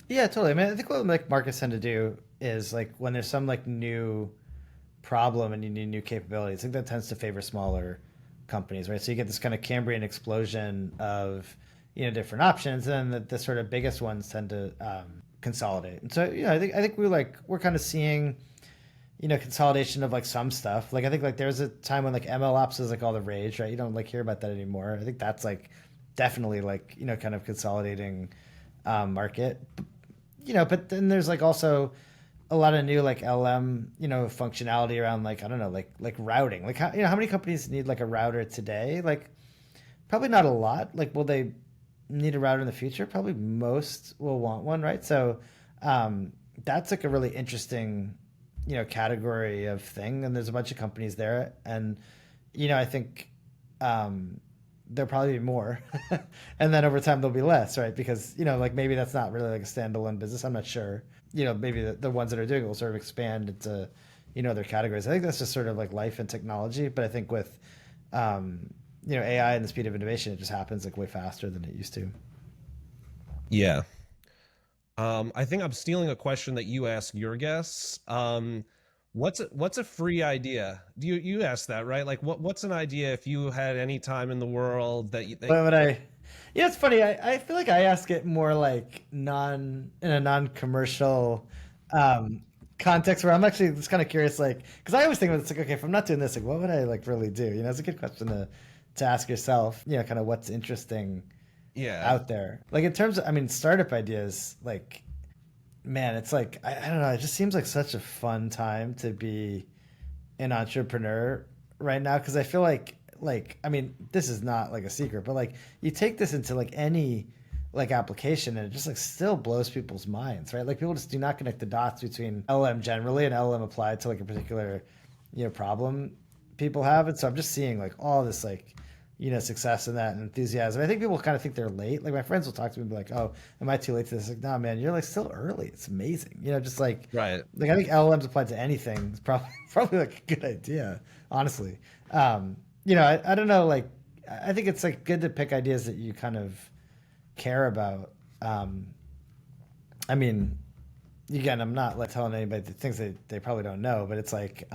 Yeah, totally. I mean, I think what like markets tend to do is like when there's some like new problem and you need new capabilities, I think that tends to favor smaller companies, right? So you get this kind of Cambrian explosion of different options, and then the sort of biggest ones tend to consolidate. And so I think we're kind of seeing consolidation of like some stuff. Like I think like there's a time when like ML ops was like all the rage, right? You don't like hear about that anymore. I think that's like definitely like kind of consolidating market. But then there's like also a lot of new like LM functionality around like I don't know like routing. Like how many companies need like a router today? Like probably not a lot. Like will they need a router in the future? Probably most will want one, right? So that's like a really interesting category of thing, and there's a bunch of companies there, and I think there'll probably be more, and then over time there'll be less, right? Because like maybe that's not really like a standalone business. I'm not sure. Maybe the ones that are doing it will sort of expand into other categories. I think that's just sort of like life and technology. But I think with AI and the speed of innovation, it just happens like way faster than it used to. Yeah. I think I'm stealing a question that you ask your guests. What's a free idea? Do you ask that, right? Like what's an idea if you had any time in the world that But would I? Yeah, it's funny. I feel like I ask it more like in a non-commercial um, context where I'm actually just kind of curious, like, because I always think it's like, okay, if I'm not doing this, like, what would I like really do? It's a good question to ask yourself. Kind of what's interesting yeah. out there. Like in terms of, I mean, startup ideas, like, man, it's like I don't know. It just seems like such a fun time to be an entrepreneur right now because I feel like I mean this is not like a secret, but like you take this into like any like application and it just like still blows people's minds, right? Like people just do not connect the dots between LM generally and LM applied to like a particular problem people have. And so I'm just seeing like all this like success in that and enthusiasm. I think people kind of think they're late. Like my friends will talk to me and be like, "Oh, am I too late to this?" Like, "No, man, you're like still early. It's amazing." Just Right. like I think LLMs applied to anything is probably probably like a good idea, honestly. I don't know. Like I think it's like good to pick ideas that you kind of care about. I mean, again, I'm not like telling anybody the things they probably don't know, but it's like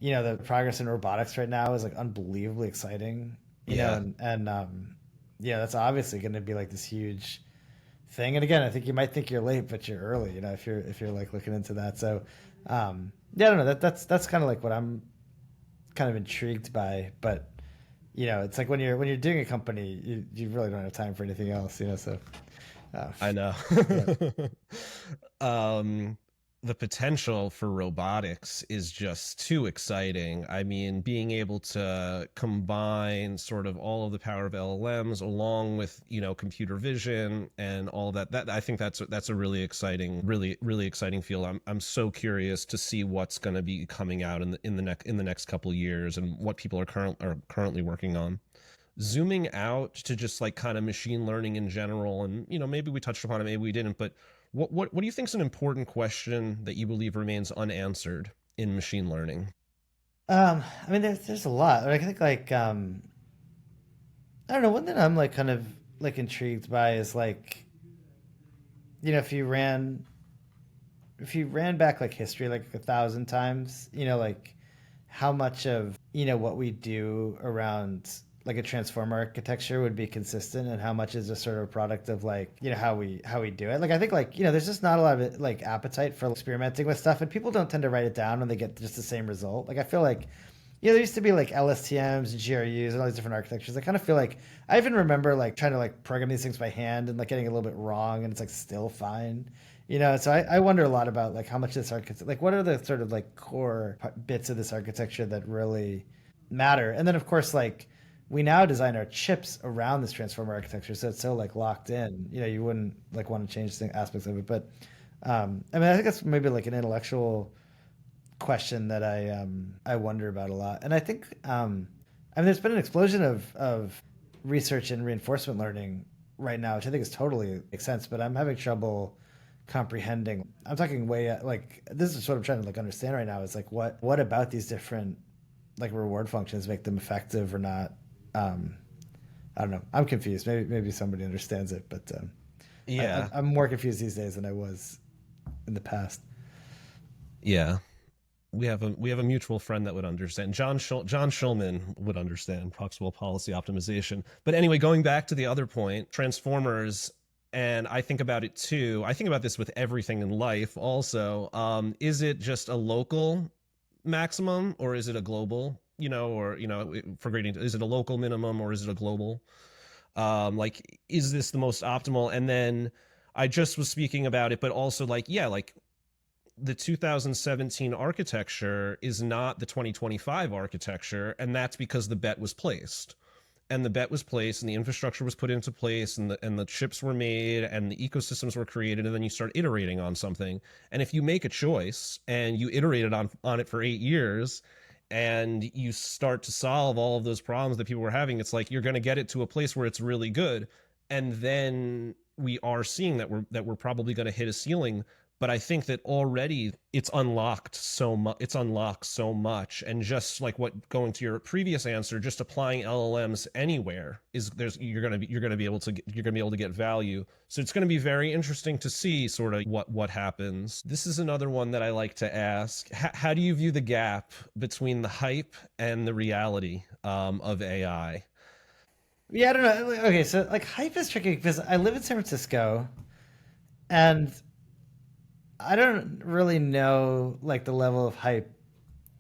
the progress in robotics right now is like unbelievably exciting. Yeah. And yeah, that's obviously going to be like this huge thing. And again, I think you might think you're late, but you're early. If you're like looking into that. So yeah, I don't know. That's kind of like what I'm kind of intrigued by. But it's like when you're doing a company, you really don't have time for anything else. So I know. yeah. um, the potential for robotics is just too exciting. I mean, being able to combine sort of all of the power of LLMs along with, computer vision and all that I think that's a really exciting, really exciting field. I'm so curious to see what's going to be coming out in the next couple of years and what people are currently working on. Zooming out to just like kind of machine learning in general, and maybe we touched upon it, maybe we didn't, but what do you think is an important question that you believe remains unanswered in machine learning? I mean, there's a lot. Like, I think like I don't know. One thing I'm like kind of like intrigued by is like if you ran back like history like 1,000 times, like how much of what we do around like a transformer architecture would be consistent and how much is a sort of a product of like how we do it. Like I think like there's just not a lot of like appetite for experimenting with stuff, and people don't tend to write it down when they get just the same result. Like I feel like there used to be like LSTMs and GRUs and all these different architectures. I kind of feel like I even remember like trying to like program these things by hand and like getting a little bit wrong, and it's like still fine. So I wonder a lot about like how much this architecture, like what are the sort of like core bits of this architecture that really matter. And then of course like we now design our chips around this transformer architecture, so it's so like locked in. You wouldn't like want to change the aspects of it. But I mean, I think that's maybe like an intellectual question that I wonder about a lot. And I think I mean, there's been an explosion of research in reinforcement learning right now, which I think is totally makes sense. But I'm having trouble comprehending. I'm talking way like this is what I'm trying to like understand right now is like what about these different like reward functions make them effective or not. um I don't know, I'm confused. Maybe somebody understands it, but Yeah. I'm more confused these days than I was in the past. Yeah. We have a mutual friend that would understand. John Schulman would understand proximal policy optimization. But anyway, going back to the other point, transformers, and I think about it too. I think about this with everything in life. Also, is it just a local maximum or is it a global? Or for grading, is it a local minimum or is it a global? Like, is this the most optimal? And then I just was speaking about it, but also like, yeah, like the 2017 architecture is not the 2025 architecture, and that's because the bet was placed. And the bet was placed, and the infrastructure was put into place, and the chips were made, and the ecosystems were created, and then you start iterating on something. And if you make a choice and you iterated on it for 8 years, and you start to solve all of those problems that people were having, it's like you're going to get it to a place where it's really good, and then we are seeing that we're probably going to hit a ceiling. But I think that already it's unlocked so much. It's unlocked so much, and just like what going to your previous answer, just applying LLMs anywhere is you're gonna be able to get value. So it's gonna be very interesting to see sort of what happens. This is another one that I like to ask. How do you view the gap between the hype and the reality of AI? Yeah, I don't know. Okay, so like hype is tricky because I live in San Francisco, and I don't really know like the level of hype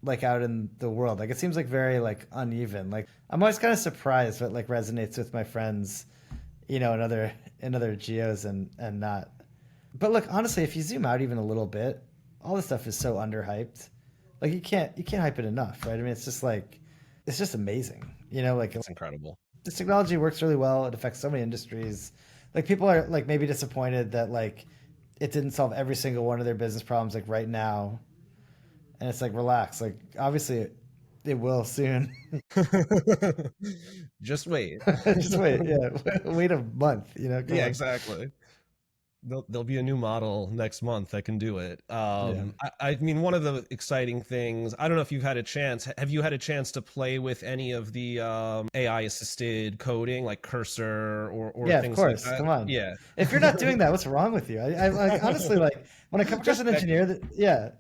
like out in the world. Like it seems like very like uneven. Like I'm always kind of surprised what like resonates with my friends, in other geos and not. But look, honestly, if you zoom out even a little bit, all this stuff is so underhyped. Like you can't hype it enough, right? I mean, it's just like it's just amazing. Like It's incredible. this technology works really well. It affects so many industries. Like people are like maybe disappointed that like it didn't solve every single one of their business problems like right now. And it's like relax. Like obviously it will soon. Just wait. Just wait. Yeah, wait a month. Come Yeah, on. exactly. There'll be a new model next month that can do it. Yeah. I mean, one of the exciting things, I don't know if you've had a chance, have you had a chance to play with any of the AI assisted coding, like Cursor or Yeah, of things like course. that? Come on. Yeah. If you're not doing that, what's wrong with you? I like honestly like when I come across Just an engineer that yeah.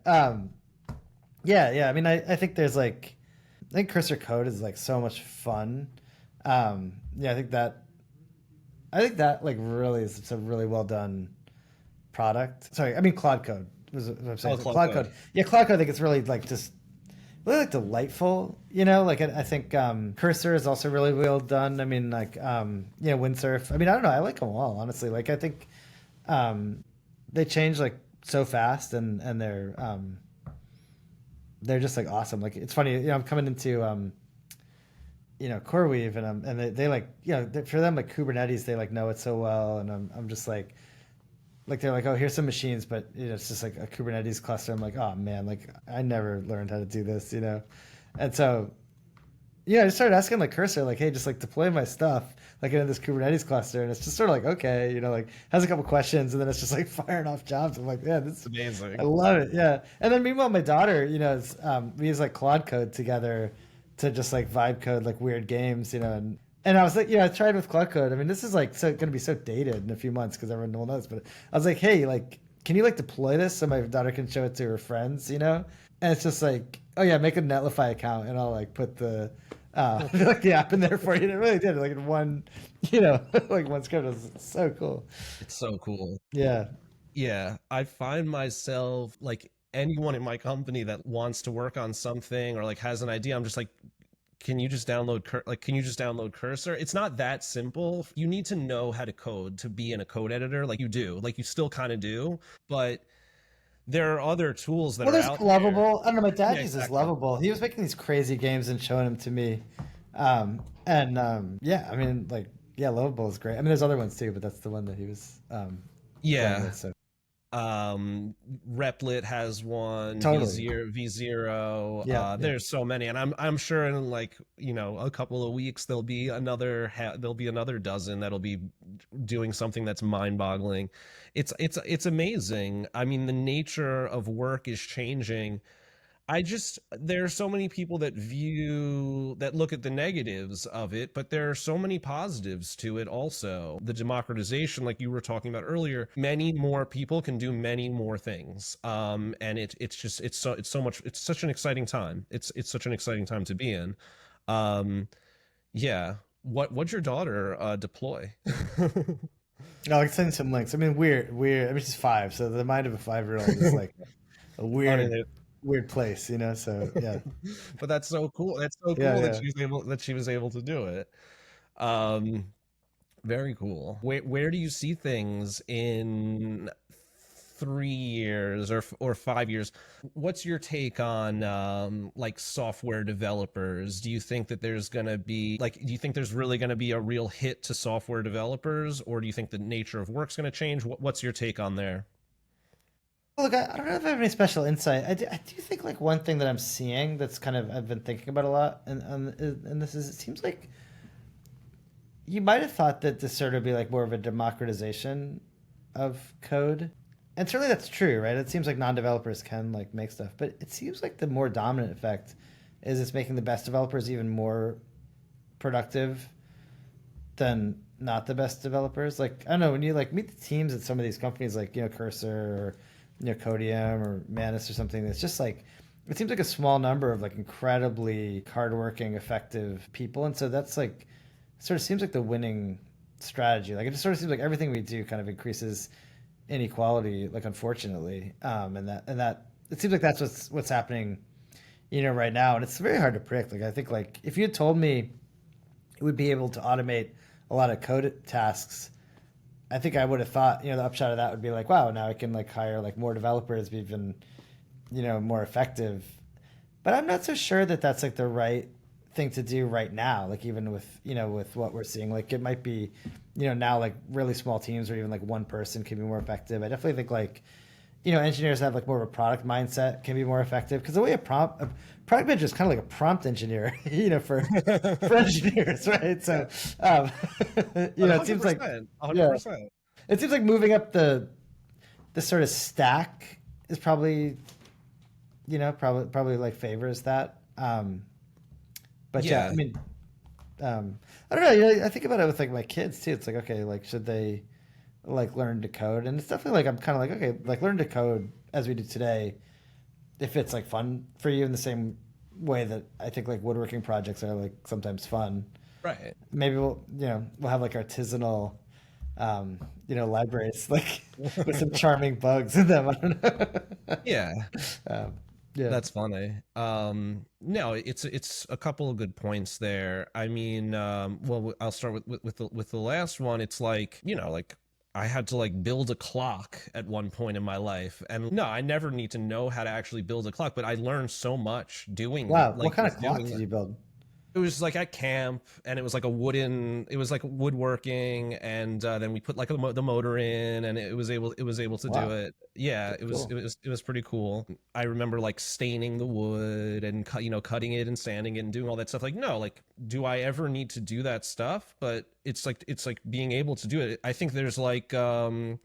Yeah. I mean I think there's like I think cursor code is like so much fun. Yeah, I think that like really is a really well done product. Sorry, I mean Claude Code was what I'm saying. Oh, So Cloud Claude Code. Code. Yeah, Claude Code I think it's really like just really like delightful. Like I think Cursor is also really well done. I mean like Windsurf. I mean I don't know. I like them all honestly. Like I think they change like so fast and they're just like awesome. Like it's funny. I'm coming into CoreWeave and they like for them like Kubernetes they like know it so well and I'm just like they're like, oh, here's some machines, but it's just like a Kubernetes cluster. I'm like, oh man, like I never learned how to do this. And so I just started asking like Cursor, like, hey, just like deploy my stuff like into this Kubernetes cluster, and it's just sort of like, okay, like has a couple questions, and then it's just like firing off jobs. I'm like, yeah, It's I amazing. love it, yeah. And then meanwhile, my daughter, we use like Claude Code together to just like vibe code like weird games, and I was like, I tried with Claude Code. I mean, this is like so going to be so dated in a few months because everyone will knows. But I was like, hey, like, can you like deploy this so my daughter can show it to her friends? And it's just like, oh yeah, make a Netlify account and I'll like put the like the app in there for you. And it really did like in one, like one script. It was so cool. It's so cool. Yeah. Yeah, I find myself like anyone in my company that wants to work on something or like has an idea, I'm just like, can you just download Cursor? It's not that simple. You need to know how to code to be in a code editor, like you do, like you still kind of do, but there are other tools that Well, are there's out there. Lovable. I don't know. My dad Yeah, uses exactly. Lovable. He was making these crazy games and showing them to me. And yeah, I mean, like, yeah, Lovable is great. I mean, there's other ones too, but that's the one that he was playing Yeah. with. So Replit has one, Totally. V0. Yeah, yeah. There's so many, and I'm sure in like a couple of weeks there'll be another dozen that'll be doing something that's mind-boggling. It's amazing. I mean, the nature of work is changing. There are so many people that look at the negatives of it, but there are so many positives to it also. The democratization, like you were talking about earlier, many more people can do many more things. And it's such an exciting time. It's such an exciting time to be in. Um, yeah. What'd your daughter deploy? I'll send some links. I mean, weird. I mean, she's 5, so the mind of a 5-year-old is like a I weird, mean, weird place, you know. So yeah, but that's so cool. That's so yeah, cool yeah. that she was able to do it. Um, Very cool. Where do you see things in 3 years or 5 years? What's your take on like software developers? Do you think that there's gonna be like do you think there's really gonna be a real hit to software developers, or do you think the nature of work's gonna change? What's your take on there? Well, look, I don't know if I have any special insight. I do think like one thing that I'm seeing that's kind of I've been thinking about a lot, and this is it seems like you might have thought that this sort of be like more of a democratization of code. And certainly that's true, right? It seems like non-developers can like make stuff, but it seems like the more dominant effect is it's making the best developers even more productive than not the best developers. Like I don't know, when you like meet the teams at some of these companies like, Cursor or Codium or Manus or something, it's just like it seems like a small number of like incredibly hardworking, effective people. And so that's like sort of seems like the winning strategy. Like it just sort of seems like everything we do kind of increases inequality, like unfortunately, and that it seems like that's what's happening, right now, and it's very hard to predict. Like I think like if you had told me it would be able to automate a lot of code tasks, I think I would have thought, the upshot of that would be like, wow, now I can like hire like more developers, be even, more effective. But I'm not so sure that that's like the right thing to do right now. Like even with what we're seeing, like it might be, now like really small teams or even like one person can be more effective. I definitely think like, engineers have like more of a product mindset can be more effective because the way a product manager is kind of like a prompt engineer, for engineers, right? So, it seems like, 100%, yeah, 100%. it seems like moving up the sort of stack is probably, probably like favors that. But yeah, Yeah. I mean, I don't know. I think about it with like my kids too. It's like, okay, like should they like learn to code? And it's definitely like I'm kind of like, okay, like learn to code as we do today. If it's like fun for you in the same way that I think like woodworking projects are like sometimes fun. Right. Maybe we'll have like artisanal, libraries like with some charming bugs in them. I don't know. Yeah. um, yeah. That's funny. No, it's a couple of good points there. I mean, well, I'll start with the last one. It's like, like I had to like build a clock at one point in my life, and no, I never need to know how to actually build a clock, but I learned so much Wow. What like kind of just clock doing did that. you build? It was like at camp, and it was like woodworking, and then we put like the motor in, and it was able to do Wow. it. Yeah, That's cool. it was pretty cool. I remember like staining the wood and cutting it and sanding it and doing all that stuff. Like no, like do I ever need to do that stuff? But it's like being able to do it. I think there's like one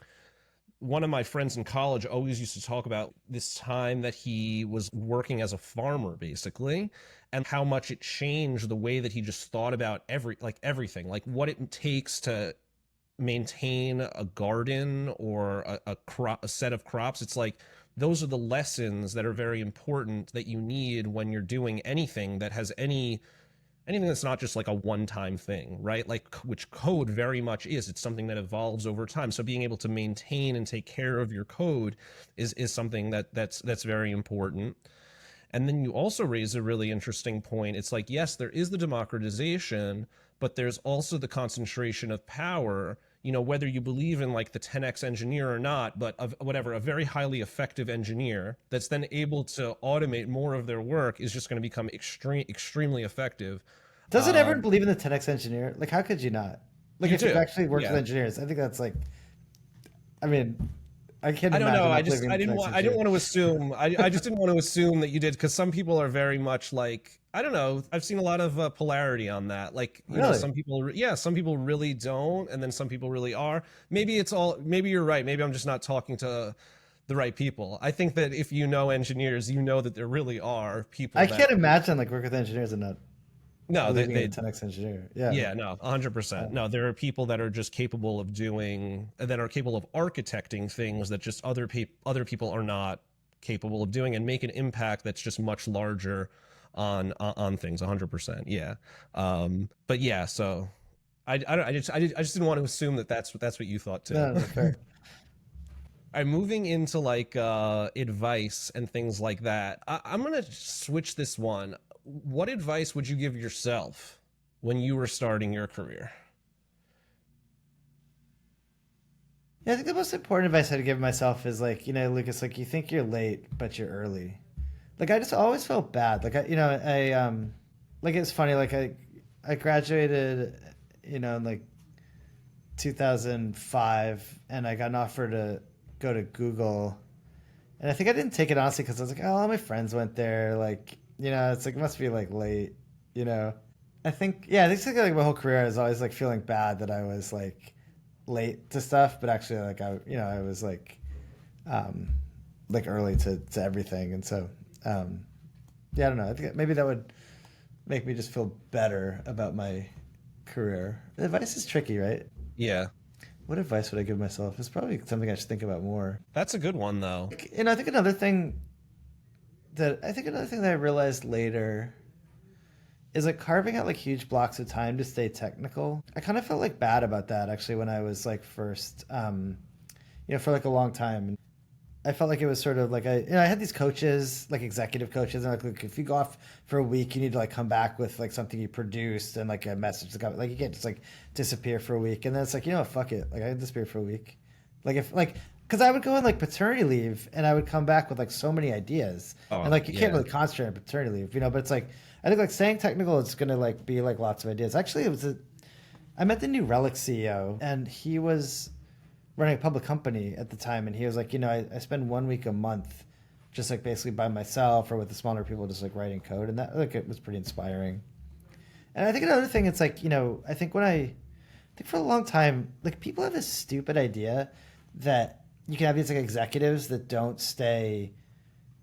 of my friends in college always used to talk about this time that he was working as a farmer basically, and how much it changed the way that he just thought about everything, like what it takes to maintain a garden or a set of crops. It's like those are the lessons that are very important that you need when you're doing anything that has anything that's not just like a one-time thing, right? Like which code very much is. It's something that evolves over time. So being able to maintain and take care of your code is something that's very important. And then you also raise a really interesting point. It's like, yes, there is the democratization, but there's also the concentration of power. Whether you believe in like the 10x engineer or not, but of whatever, a very highly effective engineer that's then able to automate more of their work is just going to become extremely effective. Doesn't everyone Um, believe in the 10x engineer? Like, how could you not? Like, you if you've do, actually worked with yeah. engineers, I think that's like, I mean, I can't I don't know. imagine not believing I the didn't next want. I didn't century. want to assume. I just didn't want to assume that you did, because some people are very much like, I don't know. I've seen a lot of polarity on that. Like, you know, Really? some people, yeah, some people really don't, and then some people really are. Maybe it's all. Maybe you're right. Maybe I'm just not talking to the right people. I think that if you know engineers, you know that there really are people I that. can't imagine like work with engineers and not No, believing in a they 10x engineer. Yeah. Yeah, no, 100%. Um, No, there are people that are just capable of doing, that are capable of architecting things that just other people are not capable of doing, and make an impact that's just much larger on things. 100%. Yeah. But yeah, so I just didn't want to assume that that's what you thought too. no, no, fair. I'm moving into like advice and things like that. I'm gonna switch this one. What advice would you give yourself when you were starting your career? Yeah, I think the most important advice I'd give myself is like, Lucas, like you think you're late, but you're early. Like I just always felt bad. Like like it's funny. Like I graduated, in like 2005, and I got an offer to go to Google, and I think I didn't take it honestly because I was like, oh, all my friends went there. Like, it's like it must be like late, you know. I think like my whole career I was always like feeling bad that I was like late to stuff, but actually like I was um like early to everything, and so yeah, I don't know. I think maybe that would make me just feel better about my career. The advice is tricky, right? Yeah, What advice would I give myself? It's probably something I should think about more. that's a good one though. I think another thing that I realized later is like carving out like huge blocks of time to stay technical. I kind of felt like bad about that actually when I was like first, for like a long time. I felt like it was sort of like I had these coaches, like executive coaches, and like, look, if you go off for a week, you need to like come back with like something you produced and like a message to come. Like you can't just like disappear for a week, and then it's like fuck it, like I can disappear for a week, like if like because I would go on like paternity leave and I would come back with like so many ideas, and Oh, like you can't yeah. really concentrate on paternity leave, but it's like I think like staying technical is gonna like be like lots of ideas. Actually, I met the new Relic CEO, and he was running a public company at the time, and he was like, I spend 1 week a month just like basically by myself or with the smaller people just like writing code, and that like it was pretty inspiring. And I think another thing, it's like, I think for a long time, like people have this stupid idea that you can have these like executives that don't stay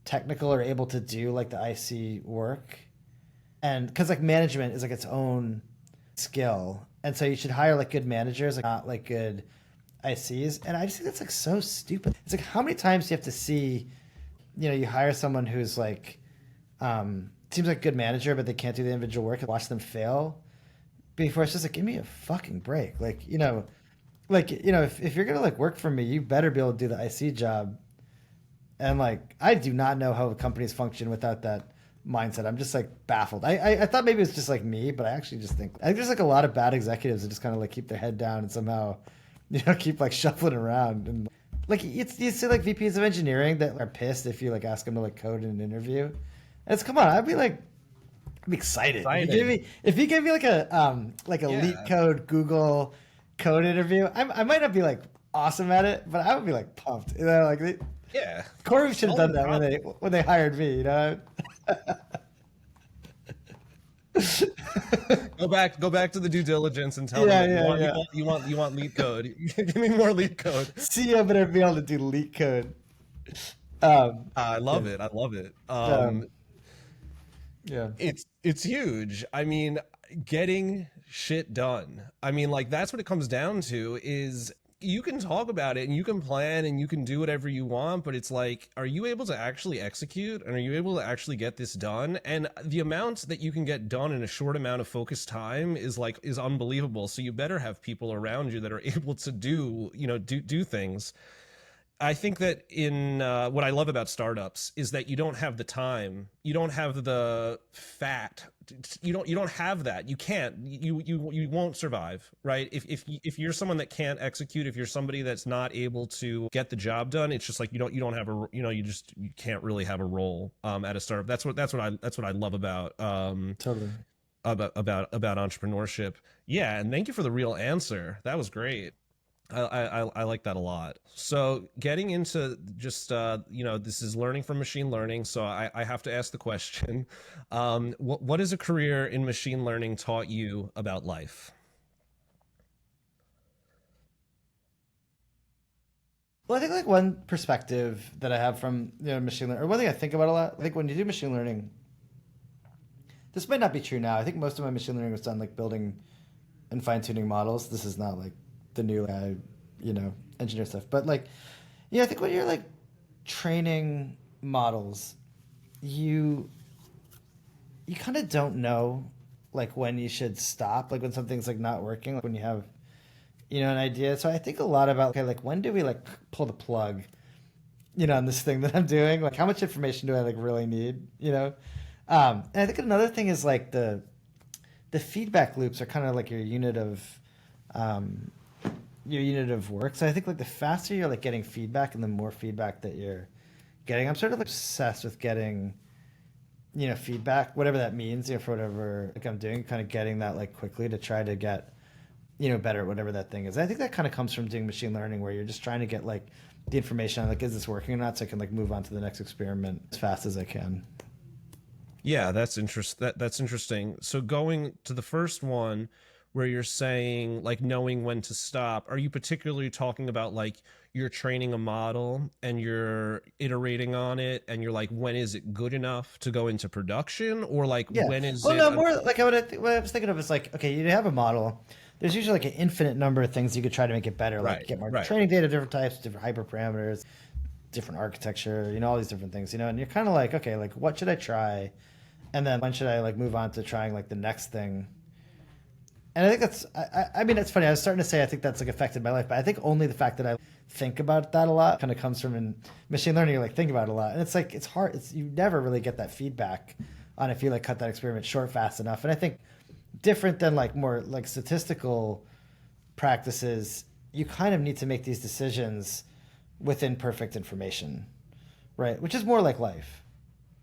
technical or able to do like the IC work, and because like management is like its own skill, and so you should hire like good managers, like not like good ICs. And I just think that's like so stupid. It's like how many times do you have to see, you hire someone who's like seems like a good manager, but they can't do the individual work, and watch them fail before it's just like give me a fucking break. Like, if you're gonna like work for me, you better be able to do the IC job. And like I do not know how companies function without that mindset. I'm just like baffled. I thought maybe it's just like me, but I actually just think there's like a lot of bad executives that just kind of like keep their head down and somehow keep like shuffling around. And like you see like VPs of engineering that are pissed if you like ask them to like code in an interview. And it's come on, I'd be like, I'm excited. Excited. If you gave me like a leak Yeah. code Google code interview, I might not be like awesome at it, but I would be like pumped. Yeah. CoreWeave should have done Solid that problem. when they hired me. Go back to the due diligence and tell Yeah, them that yeah, yeah. you want lead code. Give me more lead code. CEO better be able to do leak code. Um, I yeah, love it. I love it. um, yeah. It's huge. I mean, getting shit done. I mean, like that's what it comes down to is you can talk about it and you can plan and you can do whatever you want, but it's like, are you able to actually execute, and are you able to actually get this done? And the amount that you can get done in a short amount of focused time is unbelievable. So you better have people around you that are able to do things. I think that in what I love about startups is that you don't have the time, you don't have the fat, you don't have that. You can't, you won't survive, right? If you're someone that can't execute, if you're somebody that's not able to get the job done, it's just like you don't have you can't really have a role at a startup. That's what I love about Totally. about entrepreneurship. Yeah, and thank you for the real answer. That was great. I like that a lot. So getting into just this is learning from machine learning. So I have to ask the question, what is a career in machine learning taught you about life? Well, I think like one perspective that I have from machine learning, or one thing I think about a lot. I think when you do machine learning, this might not be true now. I think most of my machine learning was done like building and fine tuning models. This is not like the new engineer stuff. But like, I think when you're like training models, you you kind of don't know like when you should stop, like when something's like not working, like when you have an idea. So I think a lot about, okay, like when do we like pull the plug, on this thing that I'm doing? Like how much information do I like really need, and I think another thing is like the feedback loops are kind of like um, your unit of work. So I think like the faster you're like getting feedback and the more feedback that you're getting, I'm sort of like obsessed with getting feedback, whatever that means, for whatever like I'm doing, kind of getting that like quickly to try to get better at whatever that thing is. I think that kind of comes from doing machine learning, where you're just trying to get like the information on like, is this working or not, so I can like move on to the next experiment as fast as I can. Yeah, that's interesting. So going to the first one where you're saying like knowing when to stop, are you particularly talking about like you're training a model and you're iterating on it and you're like, when is it good enough to go into production, or like Yeah. when is Well, it no, more like what I was thinking of is like, okay, you have a model. There's usually like an infinite number of things you could try to make it better, like right, get more right. training data, different types, different hyperparameters, different architecture, all these different things, and you're kind of like, okay, like what should I try? And then when should I like move on to trying like the next thing? And I think I mean, it's funny. I was starting to say I think that's like affected my life, but I think only the fact that I think about that a lot kind of comes from in machine learning. You like think about it a lot, and it's like it's hard. You never really get that feedback on if you like cut that experiment short fast enough. And I think different than like more like statistical practices, you kind of need to make these decisions with imperfect information, right? Which is more like life.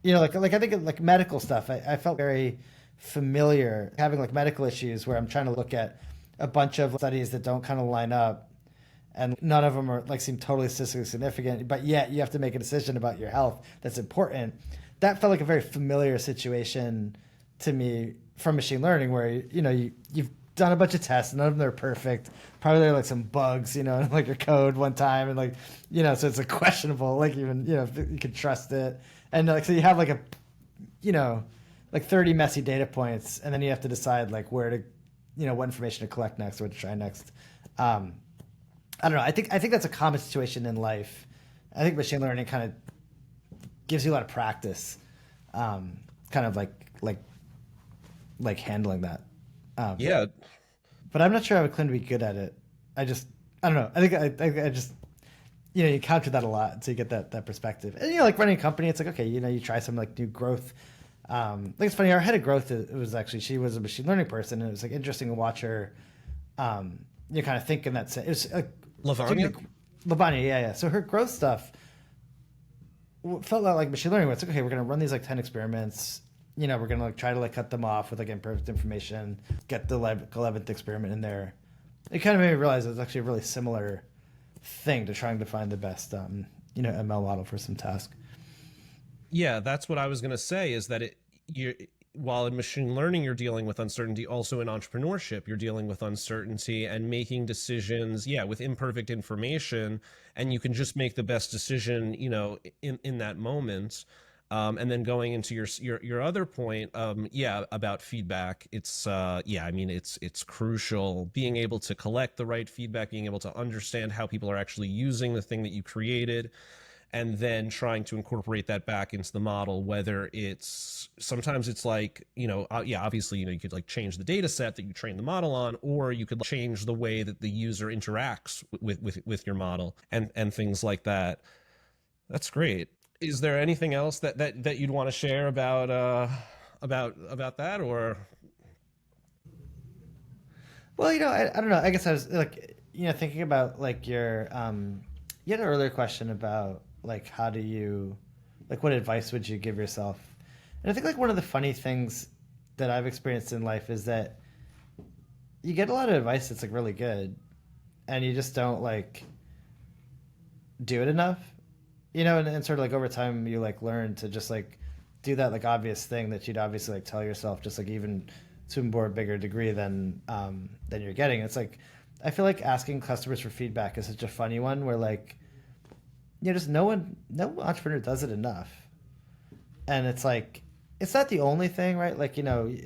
Like I think like medical stuff. I felt very familiar having like medical issues where I'm trying to look at a bunch of studies that don't kind of line up, and none of them are like seem totally statistically significant, but yet you have to make a decision about your health that's important. That felt like a very familiar situation to me from machine learning, where you've done a bunch of tests, none of them are perfect. Probably there are like some bugs, in like your code one time, and like so it's like questionable, like even if you could trust it, and like so you have like a like 30 messy data points, and then you have to decide like where to what information to collect next, or to try next. I don't know. I think that's a common situation in life. I think machine learning kind of gives you a lot of practice, kind of like handling that. Yeah. But I'm not sure I would claim to be good at it. I don't know. I just you encounter that a lot, so you get that perspective. And like running a company, it's like, okay, you try some like new growth. Like it's funny, our head of growth, it was actually, she was a machine learning person, and it was like interesting to watch her. You kind of think in that sense. It was like Lavanya? Lavanya, yeah. So her growth stuff felt a lot like machine learning, where it's like, okay, we're gonna run these like 10 experiments. We're gonna like try to like cut them off with like imperfect information, get the 11th experiment in there. It kind of made me realize it was actually a really similar thing to trying to find the best ML model for some task. Yeah, that's what I was going to say, is that you while in machine learning you're dealing with uncertainty, also in entrepreneurship you're dealing with uncertainty and making decisions, yeah, with imperfect information, and you can just make the best decision, in that moment. And then going into your other point, yeah, about feedback, yeah, I mean, it's crucial being able to collect the right feedback, being able to understand how people are actually using the thing that you created, and then trying to incorporate that back into the model, whether it's sometimes it's like, yeah, obviously, you could like change the data set that you train the model on, or you could change the way that the user interacts with your model, and things like that. That's great. Is there anything else that you'd want to share about that, or? Well, I don't know. I guess I was like, thinking about like you had an earlier question about like how do you, like what advice would you give yourself? And I think like one of the funny things that I've experienced in life is that you get a lot of advice that's like really good, and you just don't like do it enough, and sort of like over time you like learn to just like do that like obvious thing that you'd obviously like tell yourself, just like even to a more bigger degree than you're getting. It's like I feel like asking customers for feedback is such a funny one where like just no entrepreneur does it enough. And it's like it's not the only thing, right? Like,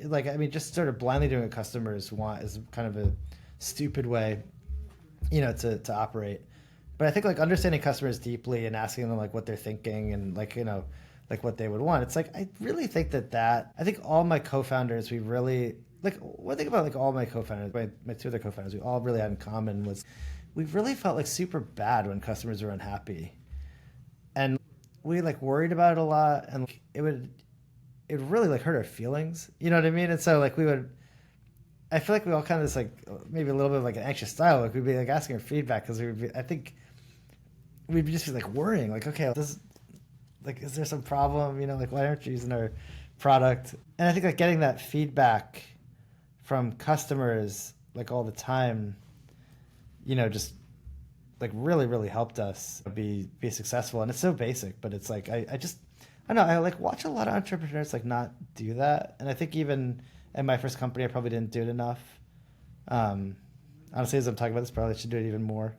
like I mean just sort of blindly doing what customers want is kind of a stupid way, to operate. But I think like understanding customers deeply and asking them like what they're thinking and like, like what they would want. It's like I really think that I think all my co-founders, we really like one thing about like all my co-founders, my two other co-founders, we all really had in common was we really felt like super bad when customers were unhappy. And we like worried about it a lot, and like, it would really like hurt our feelings. You know what I mean? And so like I feel like we all kind of just like maybe a little bit of like an anxious style. Like we'd be like asking for feedback because I think we'd just be like worrying, like, okay, is there some problem? Like why aren't you using our product? And I think like getting that feedback from customers like all the time, just like really, really helped us be successful. And it's so basic, but it's like I don't know, I like watch a lot of entrepreneurs like not do that. And I think even at my first company I probably didn't do it enough. Honestly, as I'm talking about this, probably should do it even more.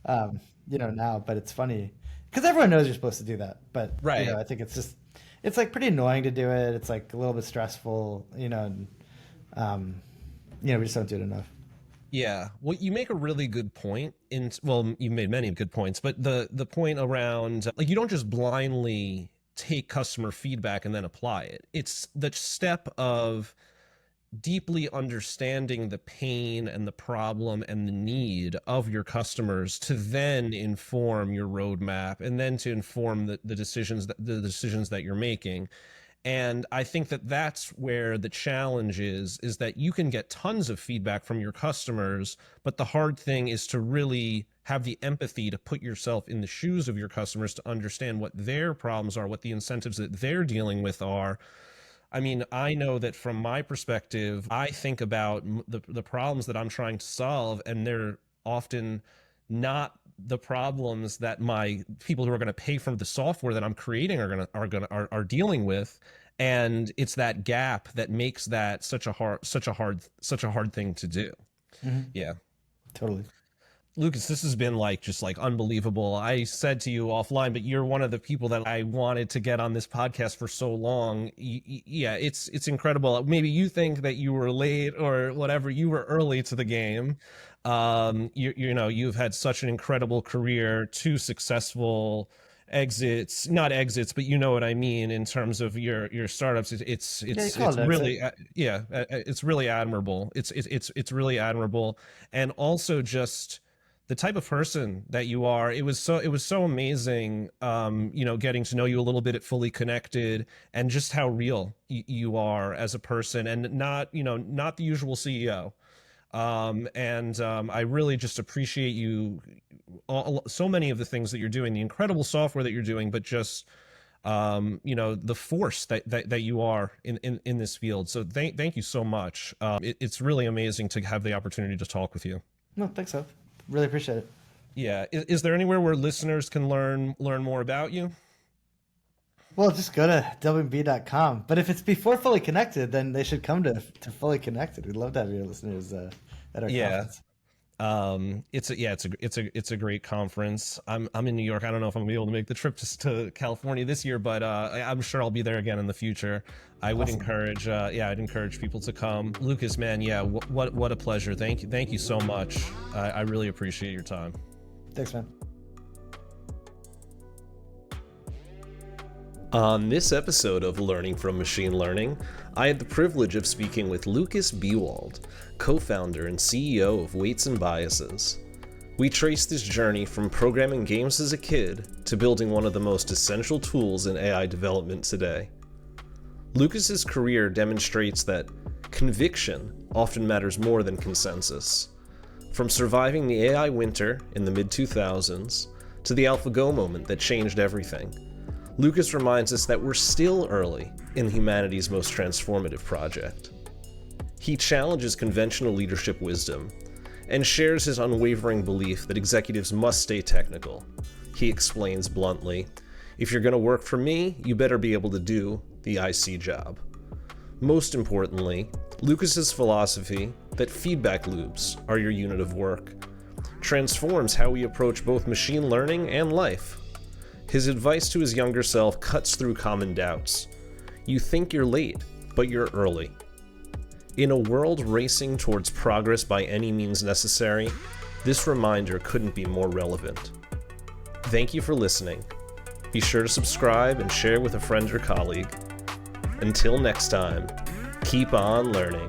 Now, but it's funny because everyone knows you're supposed to do that. But Right. I think it's like pretty annoying to do it. It's like a little bit stressful, and we just don't do it enough. Yeah. Well, you make a really good point well, you made many good points, but the point around like you don't just blindly take customer feedback and then apply it. It's the step of deeply understanding the pain and the problem and the need of your customers to then inform your roadmap and then to inform the decisions that you're making. And I think that that's where the challenge is that you can get tons of feedback from your customers, but the hard thing is to really have the empathy to put yourself in the shoes of your customers to understand what their problems are, what the incentives that they're dealing with are. I mean, I know that from my perspective, I think about the problems that I'm trying to solve, and they're often not the problems that my people who are going to pay for the software that I'm creating are dealing with. And it's that gap that makes that such a hard thing to do. Mm-hmm. Yeah, Totally. Lukas, this has been just unbelievable. I said to you offline, but you're one of the people that I wanted to get on this podcast for so long. Yeah, it's incredible. Maybe you think that you were late or whatever. You were early to the game. You've had such an incredible career, 2 successful exits, not exits, but you know what I mean in terms of your startups. It's really it's really admirable. It's really admirable, and also just the type of person that you are. It was so amazing, getting to know you a little bit at Fully Connected, and just how real you are as a person, and not the usual CEO. I really just appreciate you, so many of the things that you're doing, the incredible software that you're doing, but just the force that you are in this field. So thank you so much. It's really amazing to have the opportunity to talk with you. No, thanks, Hope. Really appreciate it. Yeah. Is there anywhere where listeners can learn more about you? Well, just go to wb.com. But if it's before Fully Connected, then they should come to Fully Connected. We'd love to have your listeners at our conference. It's a great conference. I'm in New York. I don't know if I'm gonna be able to make the trip to California this year, but I'm sure I'll be there again in the future. I would encourage, I'd encourage people to come. Lukas, man, what a pleasure. Thank you so much. I really appreciate your time. Thanks, man. On this episode of Learning from Machine Learning, I had the privilege of speaking with Lukas Biewald, co-founder and CEO of Weights and Biases. We traced his journey from programming games as a kid to building one of the most essential tools in AI development today. Lukas's career demonstrates that conviction often matters more than consensus. From surviving the AI winter in the mid-2000s to the AlphaGo moment that changed everything, Lukas reminds us that we're still early in humanity's most transformative project. He challenges conventional leadership wisdom and shares his unwavering belief that executives must stay technical. He explains bluntly, "If you're going to work for me, you better be able to do the IC job." Most importantly, Lukas's philosophy that feedback loops are your unit of work transforms how we approach both machine learning and life. His advice to his younger self cuts through common doubts. You think you're late, but you're early. In a world racing towards progress by any means necessary, this reminder couldn't be more relevant. Thank you for listening. Be sure to subscribe and share with a friend or colleague. Until next time, keep on learning.